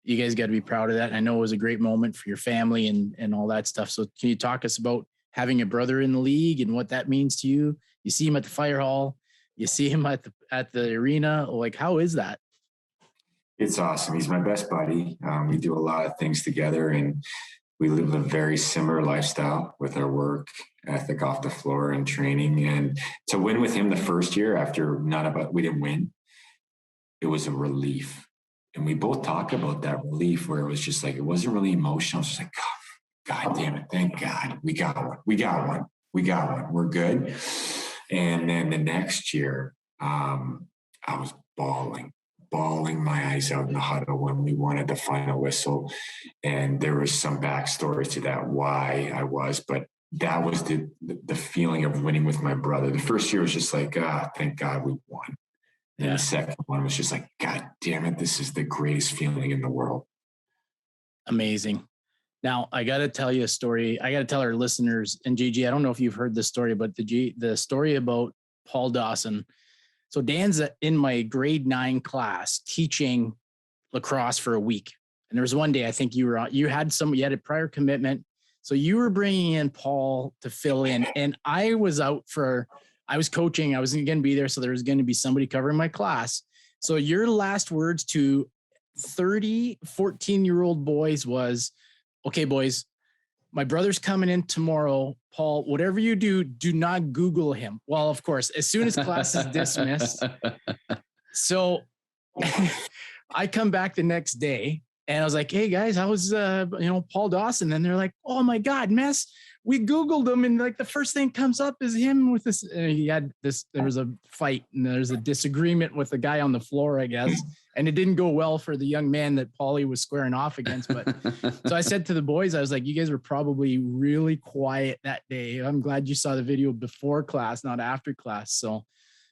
You guys got to be proud of that. I know it was a great moment for your family and all that stuff. So can you talk us about having a brother in the league and what that means to you? You see him at the fire hall, you see him at the arena. Like, how is that? It's awesome. He's my best buddy. We do a lot of things together, and we live a very similar lifestyle with our work ethic off the floor and training. And to win with him the first year after we didn't win, it was a relief. And we both talk about that relief where it was just like, it wasn't really emotional. It's just like, God damn it. Thank God. We got one. We're good. And then the next year, I was bawling my eyes out in the huddle when we wanted the final whistle. And there was some backstory to that, why I was, but that was the feeling of winning with my brother. The first year was just like, thank God we won. And the second one was just like, God damn it, this is the greatest feeling in the world. Amazing. Now, I got to tell you a story. I got to tell our listeners, and JG, I don't know if you've heard this story, but the story about Paul Dawson. So Dan's in my grade 9 class teaching lacrosse for a week. And there was one day, I think you had a prior commitment. So you were bringing in Paul to fill in, and I was coaching. I wasn't going to be there. So there was going to be somebody covering my class. So your last words to 30, 14-year-old boys was, okay, boys, my brother's coming in tomorrow. Paul, whatever you do, do not Google him. Well, of course, as soon as class is dismissed. So I come back the next day and I was like, hey guys, how was, Paul Dawson? And they're like, oh my God, mess. We Googled him, and like the first thing comes up is him with this. There was a fight and there's a disagreement with the guy on the floor, I guess. And it didn't go well for the young man that Paulie was squaring off against. But so I said to the boys, I was like, you guys were probably really quiet that day. I'm glad you saw the video before class, not after class. So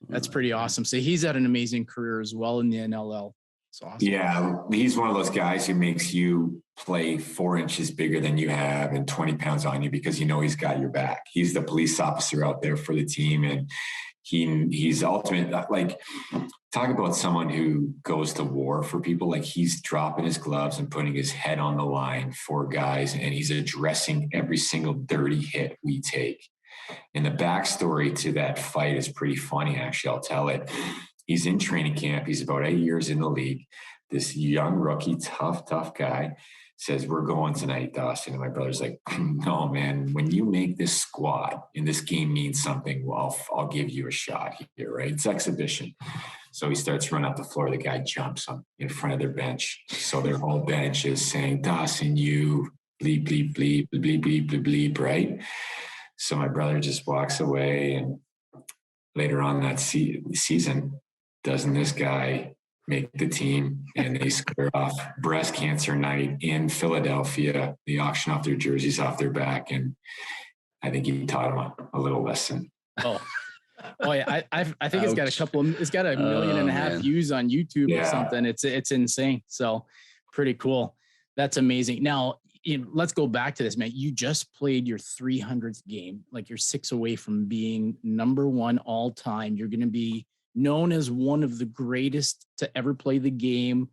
that's pretty awesome. So he's had an amazing career as well in the NLL. It's awesome. Yeah, he's one of those guys who makes you play 4 inches bigger than you have and 20 pounds on you because he's got your back. He's the police officer out there for the team, and he's ultimate. Like, talk about someone who goes to war for people. Like, he's dropping his gloves and putting his head on the line for guys, and he's addressing every single dirty hit we take. And the backstory to that fight is pretty funny, actually. I'll tell it. He's in training camp. He's about 8 years in the league. This young rookie, tough guy, says, we're going tonight, Dawson. And my brother's like, no, man, when you make this squad and this game means something, well, I'll give you a shot here, right? It's exhibition. So he starts running up the floor. The guy jumps on in front of their bench. So their whole bench is saying, Dawson, you bleep, bleep, bleep, bleep, bleep, bleep, bleep, right? So my brother just walks away, and later on that season, doesn't this guy make the team? And they square off breast cancer night in Philadelphia. They auction off their jerseys off their back. And I think he taught him a little lesson. Oh yeah. I think it's got it's got 1.5 million views on YouTube or something. It's insane. So pretty cool. That's amazing. Now, let's go back to this, man. You just played your 300th game. Like, you're 6 away from being number 1 all time. You're going to be known as one of the greatest to ever play the game.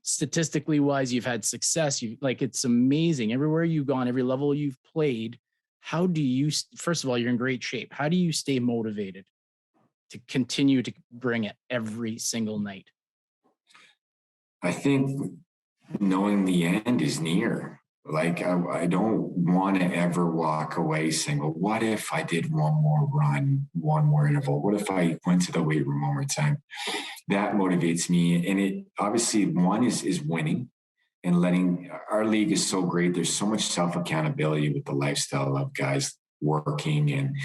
Statistically wise, you've had success. It's amazing. Everywhere you've gone, every level you've played. How do you, first of all, you're in great shape. How do you stay motivated to continue to bring it every single night? I think knowing the end is near. Like, I don't want to ever walk away saying, well, what if I did one more run, one more interval? What if I went to the weight room one more time? That motivates me. And it obviously, one is winning and letting. Our league is so great. There's so much self accountability with the lifestyle of guys working, and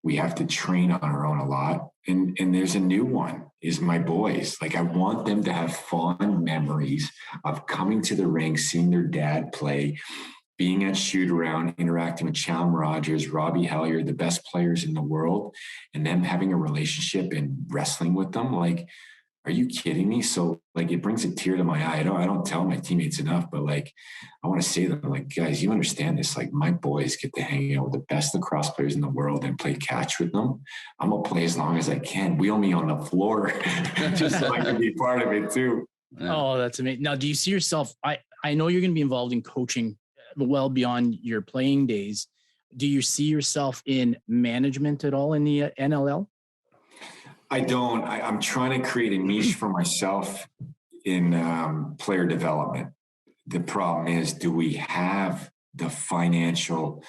we have to train on our own a lot. And there's a new one, is my boys. Like, I want them to have fond memories of coming to the ring, seeing their dad play, being at shoot around, interacting with Chalm Rogers, Robbie Hellier, the best players in the world, and them having a relationship and wrestling with them. Like, are you kidding me? So, like, it brings a tear to my eye. I don't tell my teammates enough, but like, I want to say to them, like, guys, you understand this? Like, my boys get to hang out with the best lacrosse players in the world and play catch with them. I'm gonna play as long as I can. Wheel me on the floor, just so I can be part of it too. Oh, that's amazing. Now, do you see yourself? I know you're going to be involved in coaching well beyond your playing days. Do you see yourself in management at all in the NLL? I don't. I'm trying to create a niche for myself in player development. The problem is, do we have the financial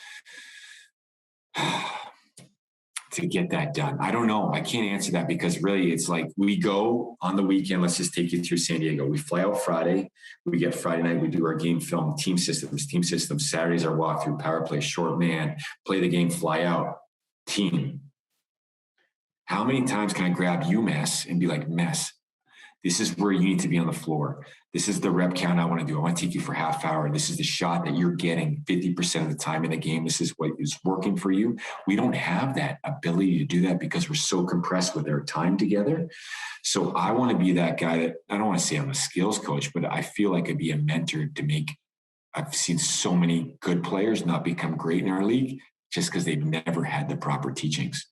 to get that done? I don't know. I can't answer that, because really it's like, we go on the weekend. Let's just take you through San Diego. We fly out Friday. We get Friday night. We do our game film, team systems. Saturdays, our walkthrough, power play, short man, play the game, fly out, team. How many times can I grab you, Mess, and be like, Mess, this is where you need to be on the floor. This is the rep count I want to do. I want to take you for half hour. This is the shot that you're getting 50% of the time in the game. This is what is working for you. We don't have that ability to do that because we're so compressed with our time together. So I want to be that guy that, I don't want to say I'm a skills coach, but I feel like I'd be a mentor to make. I've seen so many good players not become great in our league just because they've never had the proper teachings.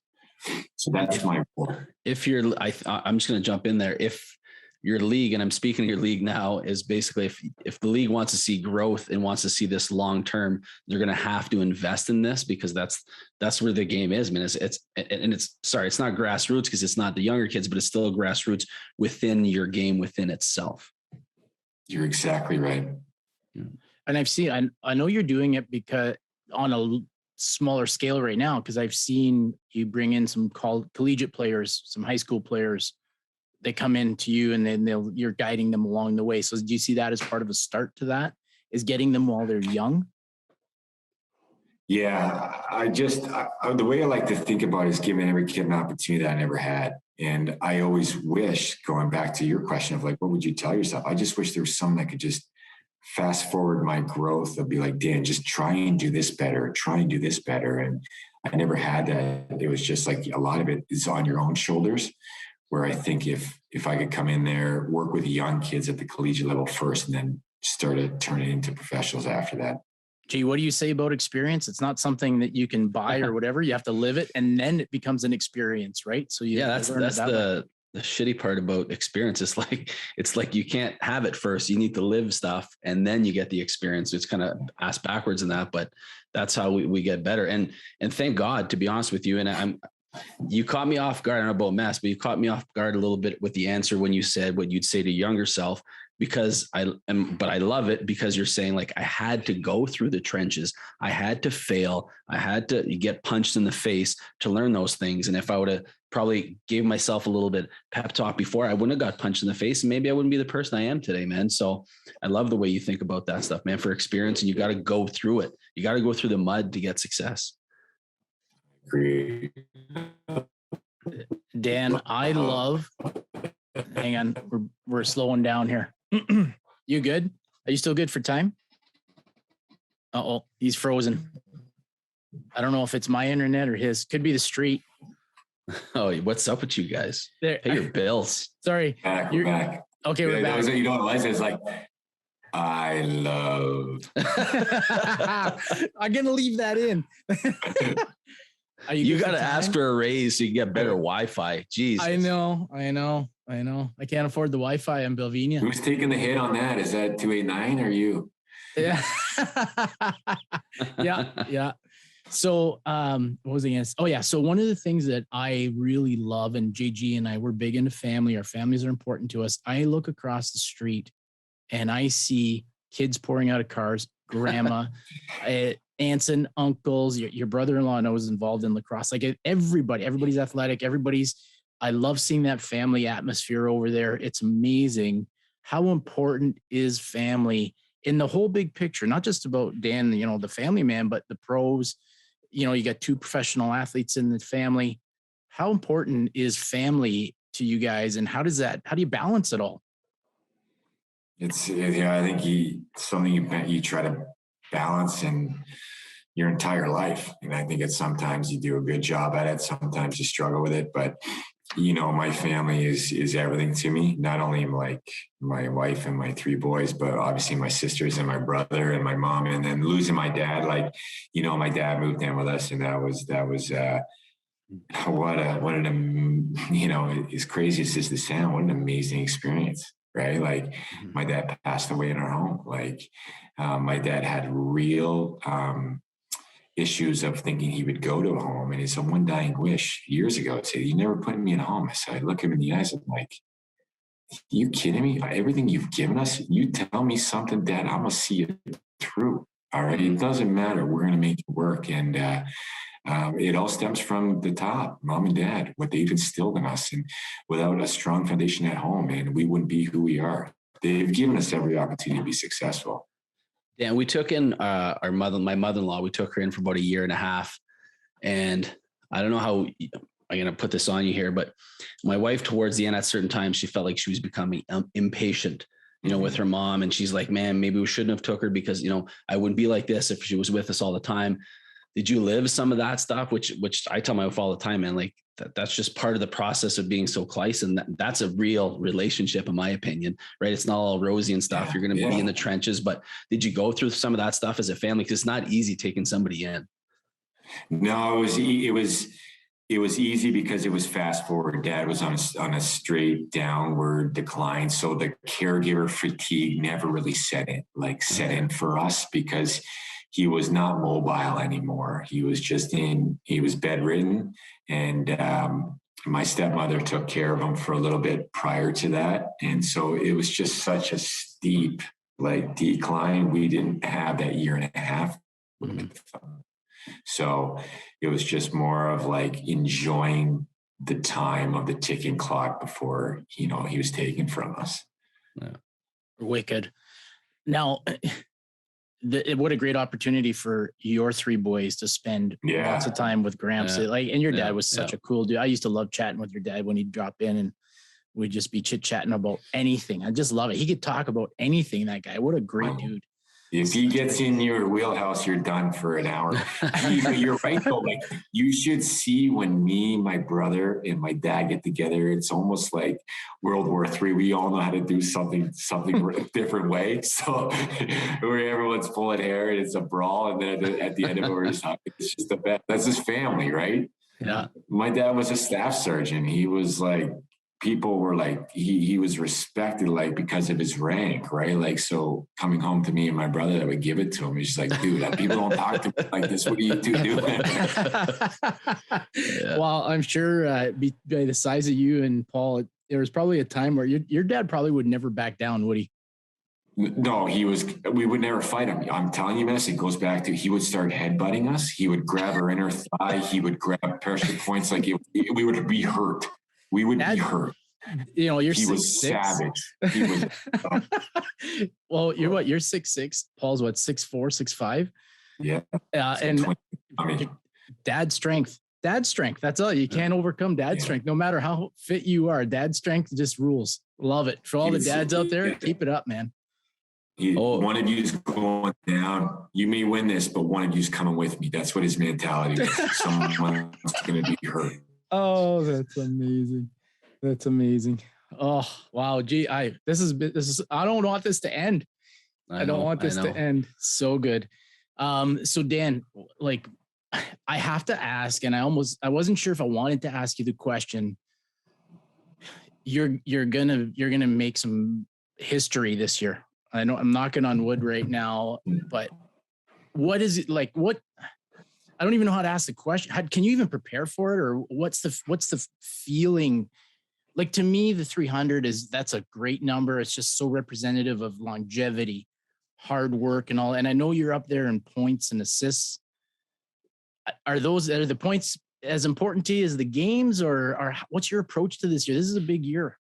So that's my role. If you're, I'm just going to jump in there. If your league, and I'm speaking to your league now, is basically, if the league wants to see growth and wants to see this long term, they're going to have to invest in this, because that's where the game is, man. It's not grassroots because it's not the younger kids, but it's still grassroots within your game, within itself. You're exactly right. And I've seen, I know you're doing it because on a smaller scale right now, because I've seen you bring in some collegiate players, some high school players. They come in to you, and then you're guiding them along the way. So do you see that as part of a start to that, is getting them while they're young? Yeah, the way I like to think about it is giving every kid an opportunity that I never had. And I always wish, going back to your question of like, what would you tell yourself? I just wish there was someone that could just fast forward my growth and be like, Dan, just try and do this better, And I never had that. It was just like, a lot of it is on your own shoulders, where I think if I could come in there, work with young kids at the collegiate level first, and then start to turn it into professionals after that. Gee, what do you say about experience? It's not something that you can buy or whatever. You have to live it, and then it becomes an experience, right? So that's the shitty part about experience. It's like you can't have it first. You need to live stuff, and then you get the experience. It's kind of ass backwards in that, but that's how we get better. And thank God, to be honest with you. And you caught me off guard. I don't know about Mass, but you caught me off guard a little bit with the answer when you said what you'd say to younger self, because I love it, because you're saying, like, I had to go through the trenches. I had to fail. I had to get punched in the face to learn those things. And if I would have probably gave myself a little bit pep talk before, I wouldn't have got punched in the face, and maybe I wouldn't be the person I am today, man. So I love the way you think about that stuff, man, for experience. And you got to go through it. You got to go through the mud to get success. Agree. Dan, hang on, we're slowing down here. You good? Are you still good for time? Uh-oh, he's frozen. I don't know if it's my internet or his. Could be the street. Oh, what's up with you guys? There, pay your bills. Sorry. We're back. Okay, we're back. You know what it was? It's like, I love. I'm gonna leave that in. You got to ask for a raise so you get better Wi-Fi. Jeez. I know. I can't afford the Wi-Fi in Belvinia. Who's taking the hit on that? Is that 289 or you? Yeah. Yeah. So, what was I going to say? Oh yeah. So one of the things that I really love, and JG and I, we're big into family. Our families are important to us. I look across the street and I see kids pouring out of cars, grandma, aunts and uncles, your brother-in-law knows involved in lacrosse. Like everybody's athletic. I love seeing that family atmosphere over there. It's amazing. How important is family in the whole big picture, not just about Dan, the family man, but the pros. You got 2 professional athletes in the family. How important is family to you guys, and how do you balance it all? I think something you try to balance in your entire life. And I think sometimes you do a good job at it. Sometimes you struggle with it, but my family is everything to me. Not only like my wife and my 3 boys, but obviously my sisters and my brother and my mom. And then losing my dad, my dad moved in with us, and that was as crazy as this to sound, what an amazing experience, right? Like my dad passed away in our home. My dad had real issues of thinking he would go to a home, and his one dying wish years ago said, "You never put me in a home." So I look him in the eyes, I'm like, "You kidding me? Everything you've given us, you tell me something, Dad, I'm gonna see it through. All right, it doesn't matter. We're gonna make it work." And it all stems from the top, mom and dad, what they've instilled in us. And without a strong foundation at home, man, we wouldn't be who we are. They've given us every opportunity to be successful. Yeah, we took in my mother-in-law. We took her in for about 1.5 years. And I don't know how I'm going to put this on you here, but my wife, towards the end, at certain times, she felt like she was becoming impatient, with her mom. And she's like, "Man, maybe we shouldn't have took her, because, I wouldn't be like this if she was with us all the time." Did you live some of that stuff? Which I tell my wife all the time, man, like that's just part of the process of being so close. And that's a real relationship, in my opinion, right? It's not all rosy and stuff. You're going to be in the trenches, but did you go through some of that stuff as a family? Because it's not easy taking somebody in. No, it was easy because it was fast forward. Dad was on a straight downward decline. So the caregiver fatigue never really set in for us, because he was not mobile anymore. He was bedridden. And my stepmother took care of him for a little bit prior to that. And so it was just such a steep decline. We didn't have that 1.5 years. So it was just more of enjoying the time of the ticking clock before, he was taken from us. Yeah. Wicked. Now, what a great opportunity for your 3 boys to spend lots of time with Gramps. Yeah. And your dad was such a cool dude. I used to love chatting with your dad when he'd drop in, and we'd just be chit-chatting about anything. I just love it. He could talk about anything, that guy. What a great dude. If he gets in your wheelhouse, you're done for an hour. You're right, though. You should see when me, my brother, and my dad get together. It's almost like World War III. We all know how to do something a different way. So where everyone's pulling hair and it's a brawl, and then at the end of it, we're just talking. It's just the best. That's his family, right? Yeah. My dad was a staff sergeant. He was people were he was respected because of his rank, right? So coming home to me and my brother, that would give it to him. He's just dude, people don't talk to me like this. What are you two doing? Well, I'm sure by the size of you and Paul, there was probably a time where your dad probably would never back down, would he? No, we would never fight him. I'm telling you, this, it goes back to, he would start headbutting us. He would grab our inner thigh. He would grab pressure points. We would be hurt. We would be hurt. You're he 6'6". Was savage. He was. Well, you're what? You're 6'6". Paul's what? 6'4", 6'5". Yeah. And dad strength. That's all. You can't overcome dad strength, no matter how fit you are. Dad strength just rules. Love it. For all the dads out there, keep it up, man. One of you's going down. You may win this, but one of you's coming with me. That's what his mentality is. Someone's going to be hurt. Oh, that's amazing. That's amazing. Oh, wow. Gee, this is, I don't want this to end. I don't want this to end. So good. So Dan, I have to ask, and I wasn't sure if I wanted to ask you the question. You're gonna make some history this year. I know I'm knocking on wood right now, but what is it like? What, I don't even know how to ask the question. Can you even prepare for it, or what's the feeling? Like, to me, the 300 that's a great number. It's just so representative of longevity, hard work and all. And I know you're up there in points and assists. Are the points as important to you as the games, or what's your approach to this year? This is a big year.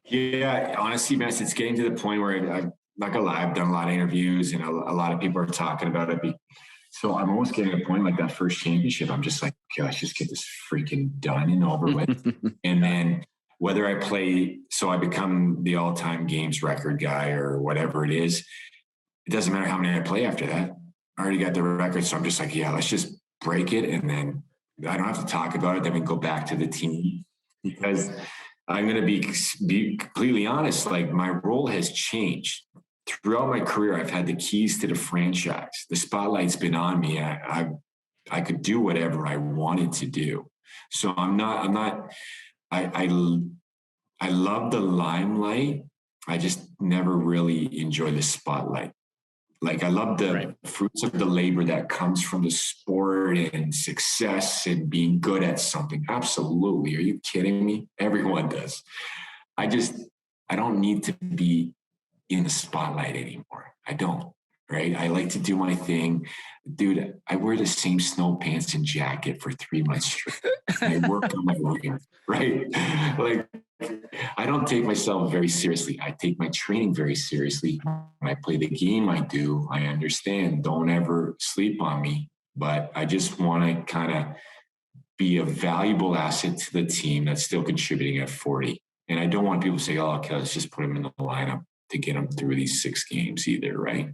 Yeah, honestly, man, it's getting to the point where I'm not gonna lie, I've done a lot of interviews and a lot of people are talking about it. So I'm almost getting to a point like that first championship. I'm just like, okay, let's just get this freaking done and over with. And then whether I play, so I become the all-time games record guy or whatever it is, it doesn't matter how many I play after that. I already got the record. So I'm just like, yeah, let's just break it. And then I don't have to talk about it. Then we can go back to the team, because I'm going to be completely honest. Like, my role has changed throughout my career. I've had the keys to the franchise. The spotlight's been on me. I could do whatever I wanted to do. So I love the limelight. I just never really enjoy the spotlight. Like, I love the fruits of the labor that comes from the sport and success and being good at something. Absolutely. Are you kidding me? Everyone does. I don't need to be in the spotlight anymore. I don't, right? I like to do my thing. Dude, I wear the same snow pants and jacket for 3 months straight. I work on my game, right? Like, I don't take myself very seriously. I take my training very seriously. When I play the game I do, I understand. Don't ever sleep on me. But I just want to kind of be a valuable asset to the team that's still contributing at 40. And I don't want people to say, oh, okay, let's just put him in the lineup to get him through these 6 games either, right?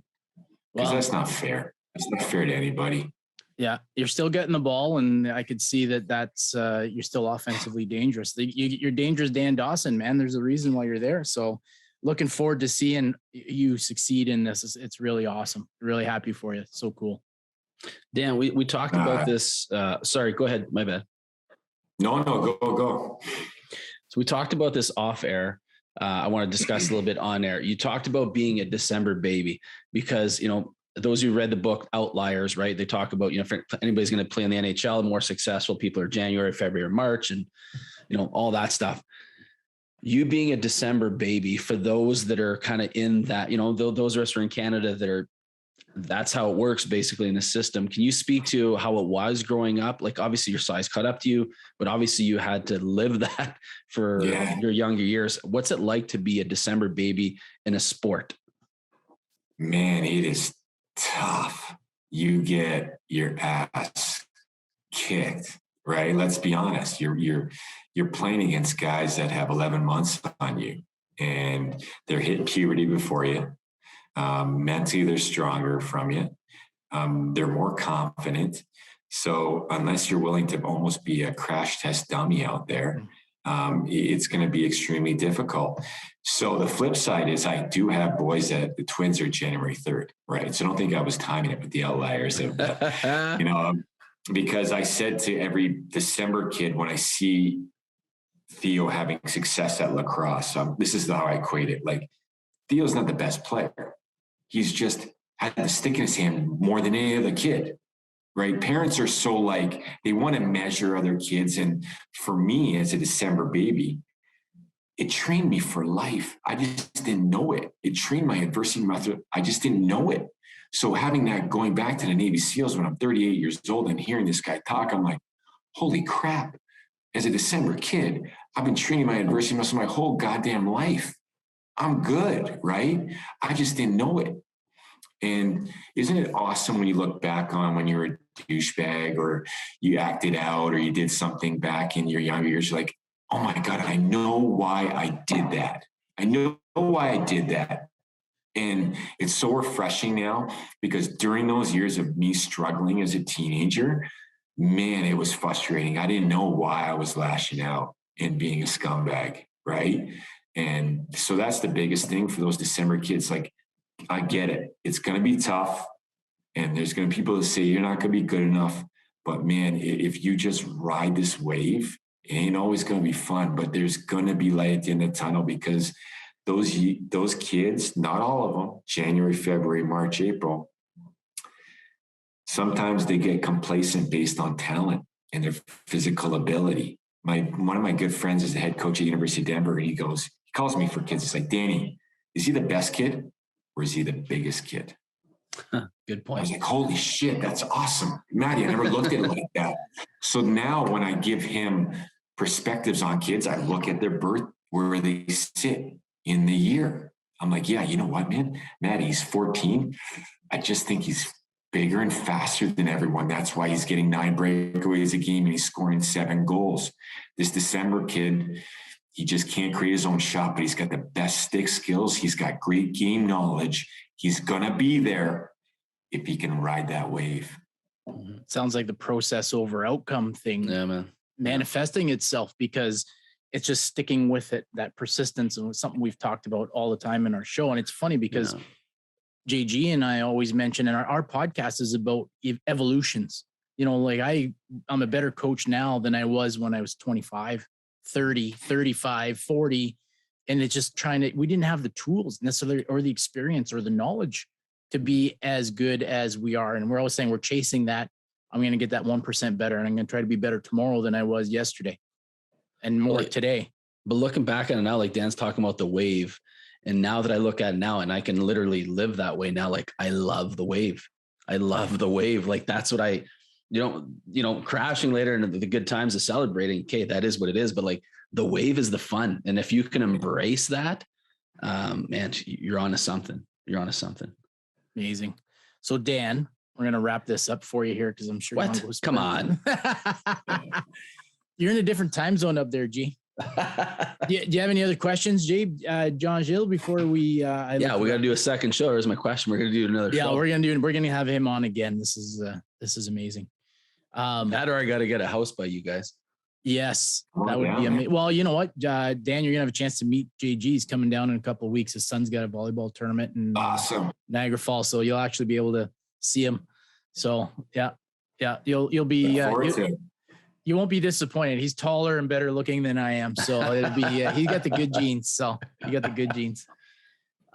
Because that's not fair. It's not fair to anybody. Yeah, you're still getting the ball, and I could see that's you're still offensively dangerous. You're dangerous, Dan Dawson, man. There's a reason why you're there. So, looking forward to seeing you succeed in this. It's really awesome. Really happy for you. So cool. Dan, we talked about this. Sorry, go ahead. My bad. No, go. So we talked about this off air. I want to discuss a little bit on air. You talked about being a December baby because, those who read the book Outliers, right? They talk about, if anybody's going to play in the NHL, more successful people are January, February, March, and, all that stuff. You being a December baby, for those that are kind of in that, those of us who are in Canada that's how it works basically in the system. Can you speak to how it was growing up? Like, obviously your size caught up to you, but obviously you had to live that for your younger years. What's it like to be a December baby in a sport? Man, it is tough. You get your ass kicked, right? Let's be honest. You're playing against guys that have 11 months on you, and they're hitting puberty before you. Mentally, they're stronger from you. They're more confident. So unless you're willing to almost be a crash test dummy out there, it's going to be extremely difficult. So the flip side is I do have boys that the twins are January 3rd, right? So don't think I was timing it with the outliers, because I said to every December kid, when I see Theo having success at lacrosse, this is how I equate it. Like, Theo's not the best player. He's just had the stick in his hand more than any other kid, right? Parents are so like, they want to measure other kids. And for me as a December baby, it trained me for life. I just didn't know it. It trained my adversity method. I just didn't know it. So having that, going back to the Navy SEALs when I'm 38 years old and hearing this guy talk, I'm like, holy crap. As a December kid, I've been training my adversity muscle my whole goddamn life. I'm good, right? I just didn't know it. And isn't it awesome when you look back on when you were a douchebag or you acted out or you did something back in your younger years, you're like, oh my God, I know why I did that. I know why I did that. And it's so refreshing now, because during those years of me struggling as a teenager, man, it was frustrating. I didn't know why I was lashing out and being a scumbag, right? And so that's the biggest thing for those December kids. Like, I get it. It's going to be tough. And there's going to be people that say you're not going to be good enough. But man, if you just ride this wave, it ain't always going to be fun, but there's going to be light at the end of the tunnel, because those kids, not all of them, January, February, March, April, sometimes they get complacent based on talent and their physical ability. One of my good friends is the head coach at University of Denver. And he calls me for kids. He's like, Danny, is he the best kid? or is he the biggest kid? Good I point. was like, holy shit, that's awesome. Maddie, I never looked at it like that. So now when I give him perspectives on kids, I look at their birth, where they sit in the year. I'm like, yeah, you know what, man? Maddie's 14. I just think he's bigger and faster than everyone. That's why he's getting 9 breakaways a game and he's scoring 7 goals. This December kid, he just can't create his own shot, but he's got the best stick skills. He's got great game knowledge. He's going to be there if he can ride that wave. Sounds like the process over outcome thing Yeah, man. manifesting itself, because it's just sticking with it, that persistence, and something we've talked about all the time in our show. And it's funny because JG and I always mention, and our podcast is about evolutions. You know, like I'm a better coach now than I was when I was 25, 30, 35, 40. And it's just we didn't have the tools necessarily, or the experience or the knowledge to be as good as we are. And we're always saying we're chasing that. I'm going to get that 1% better, and I'm going to try to be better tomorrow than I was yesterday, and more today. But looking back at it now, like Dan's talking about the wave, and now that I look at it now, and I can literally live that way now, like I love the wave. I love the wave. Like that's what crashing later and the good times of celebrating. Okay, that is what it is. But like the wave is the fun, and if you can embrace that, man, you're onto something. You're onto something. Amazing. So Dan, we're going to wrap this up for you here, because I'm sure. What? Come on. You're in a different time zone up there, G. Do you have any other questions, Jay? John Gilles, before we we got to do a second show. Here's my question. We're going to do another show. We're going to have him on again. This is amazing. That, or I got to get a house by you guys. Yes, that would be amazing. Well, you know what, Dan, you're gonna have a chance to meet JG. He's coming down in a couple of weeks. His son's got a volleyball tournament in Niagara Falls, so you'll actually be able to see him. So yeah, you'll be you won't be disappointed. He's taller and better looking than I am, so it'll be he got the good genes. So you got the good genes.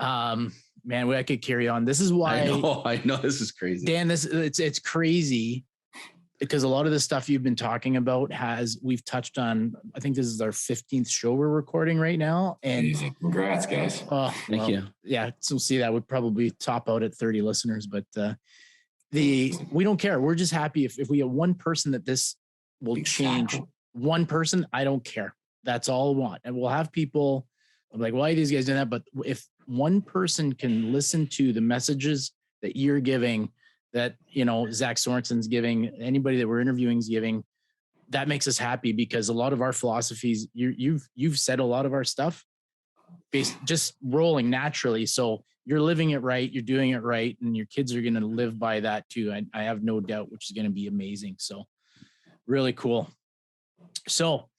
Man, I could carry on. This is why I know this is crazy, Dan. It's crazy. Because a lot of the stuff you've been talking about we've touched on. I think this is our 15th show we're recording right now. And amazing. Congrats, guys. Thank you. Yeah. So see, that would probably top out at 30 listeners, but we don't care. We're just happy if we have one person that this will change. One person, I don't care. That's all I want. And we'll have people I'm like, why are these guys doing that? But if one person can listen to the messages that you're giving, that, you know, Zach Sorensen's giving, anybody that we're interviewing is giving, that makes us happy, because a lot of our philosophies, you've said a lot of our stuff based just rolling naturally. So you're living it right, you're doing it right, and your kids are going to live by that too. I have no doubt, which is going to be amazing. So really cool. So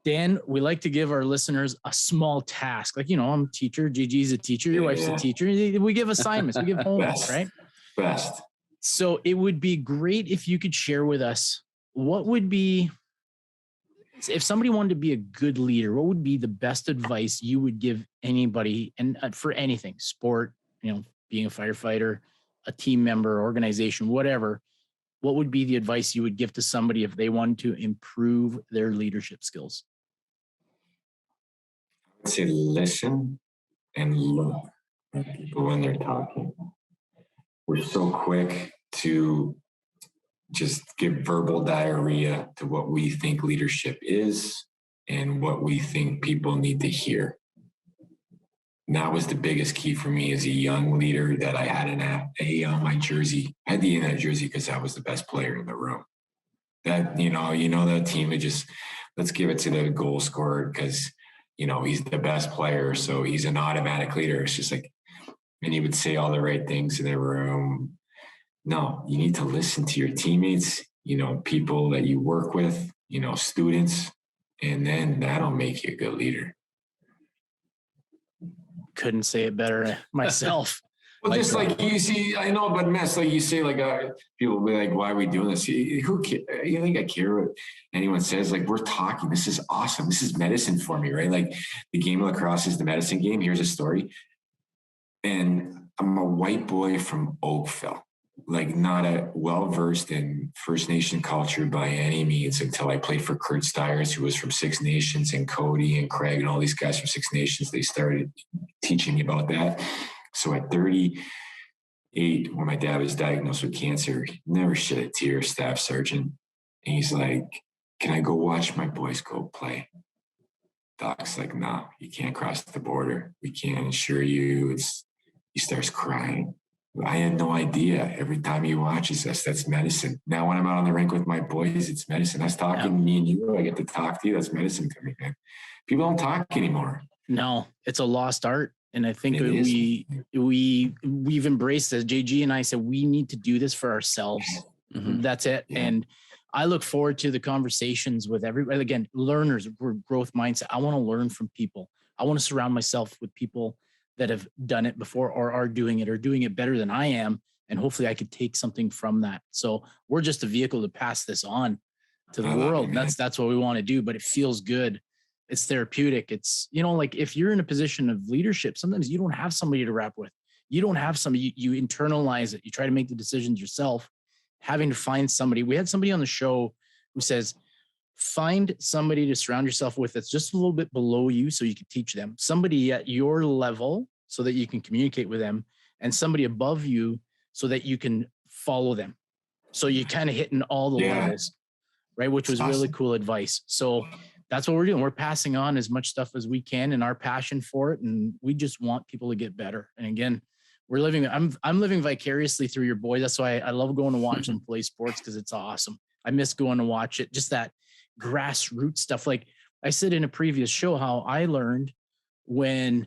Dan, we like to give our listeners a small task. Like, you know, I'm a teacher, GG's a teacher, your wife's a teacher. We give assignments, we give homework, right? Best. So it would be great if you could share with us, what would be, if somebody wanted to be a good leader, what would be the best advice you would give anybody, and for anything, sport, you know, being a firefighter, a team member, organization, whatever, what would be the advice you would give to somebody if they wanted to improve their leadership skills? I would say listen and look at people when they're talking. We're so quick to just give verbal diarrhea to what we think leadership is and what we think people need to hear. And that was the biggest key for me as a young leader, that I had an A on my jersey. I had the A on that jersey because I was the best player in the room. That, you know, that team would just, let's give it to the goal scorer because, you know, he's the best player, so he's an automatic leader. It's just like, and he would say all the right things in the room. No, you need to listen to your teammates, you know, people that you work with, you know, students, and then that'll make you a good leader. Couldn't say it better myself. Well, just like you see, I know, but mess, like you say, like people will be like, why are we doing this? Who cares? You think I care what anyone says? Like, we're talking. This is awesome. This is medicine for me, right? Like, the game of lacrosse is the medicine game. Here's a story. And I'm a white boy from Oakville, like not a well-versed in First Nation culture by any means, until I played for Kurt Stiers, who was from Six Nations, and Cody and Craig and all these guys from Six Nations. They started teaching me about that. So at 38, when my dad was diagnosed with cancer, he never shed a tear, staff sergeant. And he's like, can I go watch my boys go play? Doc's like, no, you can't cross the border. We can't insure you. He starts crying. I had no idea. Every time he watches us, that's medicine. Now when I'm out on the rink with my boys, it's medicine. I was talking to me and you. I get to talk to you. That's medicine coming in. People don't talk anymore. No, it's a lost art. And I think we've embraced this. JG and I said, we need to do this for ourselves. Mm-hmm. That's it. Yeah. And I look forward to the conversations with everybody. Again, learners, we're growth mindset. I want to learn from people. I want to surround myself with people that have done it before or are doing it better than I am. And hopefully I could take something from that. So we're just a vehicle to pass this on to the world. That's what we want to do, but it feels good. It's therapeutic. It's, like if you're in a position of leadership, sometimes you don't have somebody to rap with. You don't have somebody, you internalize it. You try to make the decisions yourself, having to find somebody. We had somebody on the show who says, find somebody to surround yourself with that's just a little bit below you so you can teach them. Somebody at your level so that you can communicate with them, and somebody above you so that you can follow them. So you're kind of hitting all the levels, right? Which was really cool advice. So that's what we're doing. We're passing on as much stuff as we can and our passion for it. And we just want people to get better. And again, I'm living vicariously through your boys. That's why I love going to watch them play sports, because it's awesome. I miss going to watch it. Just that grassroots stuff. Like I said in a previous show, how I learned when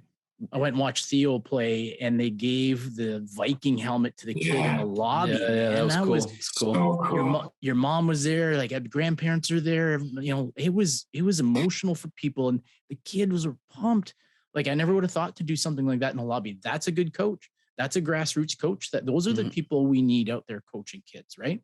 I went and watched Theo play and they gave the Viking helmet to the kid in the lobby. Yeah, that was cool. So cool. Your mom was there, like grandparents are there. It was emotional for people, and the kid was pumped. Like I never would have thought to do something like that in the lobby. That's a good coach. That's a grassroots coach. Those are the people we need out there coaching kids, right?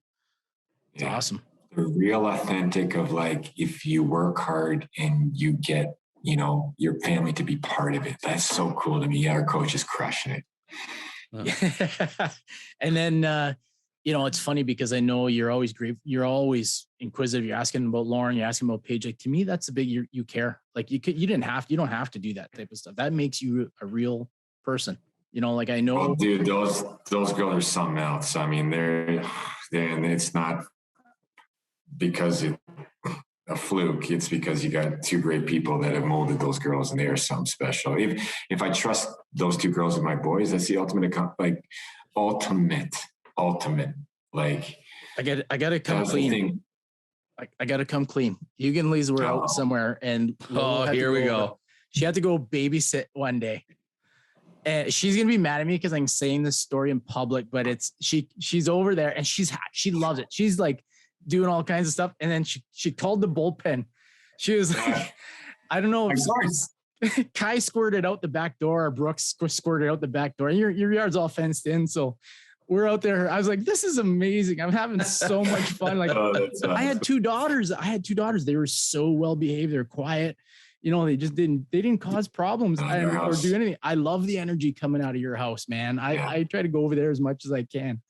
It's awesome. The real authentic of like, if you work hard and you get, your family to be part of it. That's so cool to me. Yeah, our coach is crushing it. And then, it's funny because I know you're always great. You're always inquisitive. You're asking about Lauren. You're asking about Paige. Like to me, that's the big, you care. Like you don't have to do that type of stuff. That makes you a real person. Like I know. Oh, dude, those girls are something else. I mean, they're and it's not because it's a fluke. It's because you got two great people that have molded those girls, and they are something special. If I trust those two girls with my boys, that's the ultimate. Like I gotta come clean. I gotta come clean. Hugo and Lisa were out somewhere, and here we go. She had to go babysit one day. And she's gonna be mad at me because I'm saying this story in public, but she's over there and she loves it. She's like doing all kinds of stuff, and then she called the bullpen. She was like, I don't know. Kai squirted out the back door, or Brooks squirted out the back door. And your yard's all fenced in, so we're out there. I was like, this is amazing. I'm having so much fun. Like awesome. I had two daughters. They were so well behaved. They're quiet. They just didn't cause problems or do anything. I love the energy coming out of your house, man. I try to go over there as much as I can.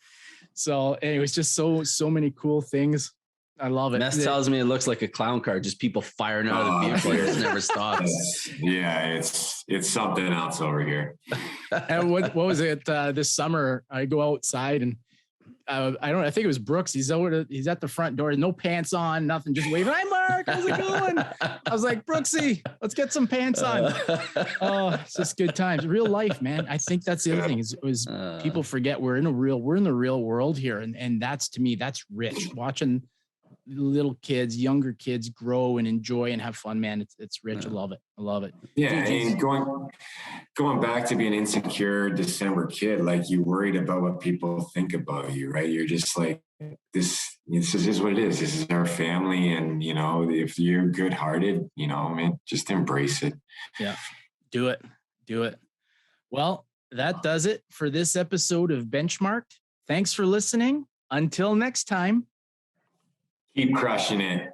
So anyways, just so many cool things. I love it. Ness tells me it looks like a clown car, just people firing out of the vehicle. It never stops. It's something else over here. And what was it this summer? I go outside and I think it was Brooks. He's at the front door, no pants on, nothing, just waving. Hi, Mark. How's it going? I was like, Brooksy, let's get some pants on. Oh, it's just good times. Real life, man. I think that's the other thing is people forget we're in the real world here. And that's, to me, that's rich. Watching little kids, younger kids grow and enjoy and have fun, man. It's rich. I love it. Yeah. And going back to being an insecure December kid, like you worried about what people think about you, right? You're just like, this is what it is. This is our family. And, if you're good hearted, man, just embrace it. Yeah. Do it. Well, that does it for this episode of Benchmarked. Thanks for listening. Until next time. Keep crushing it.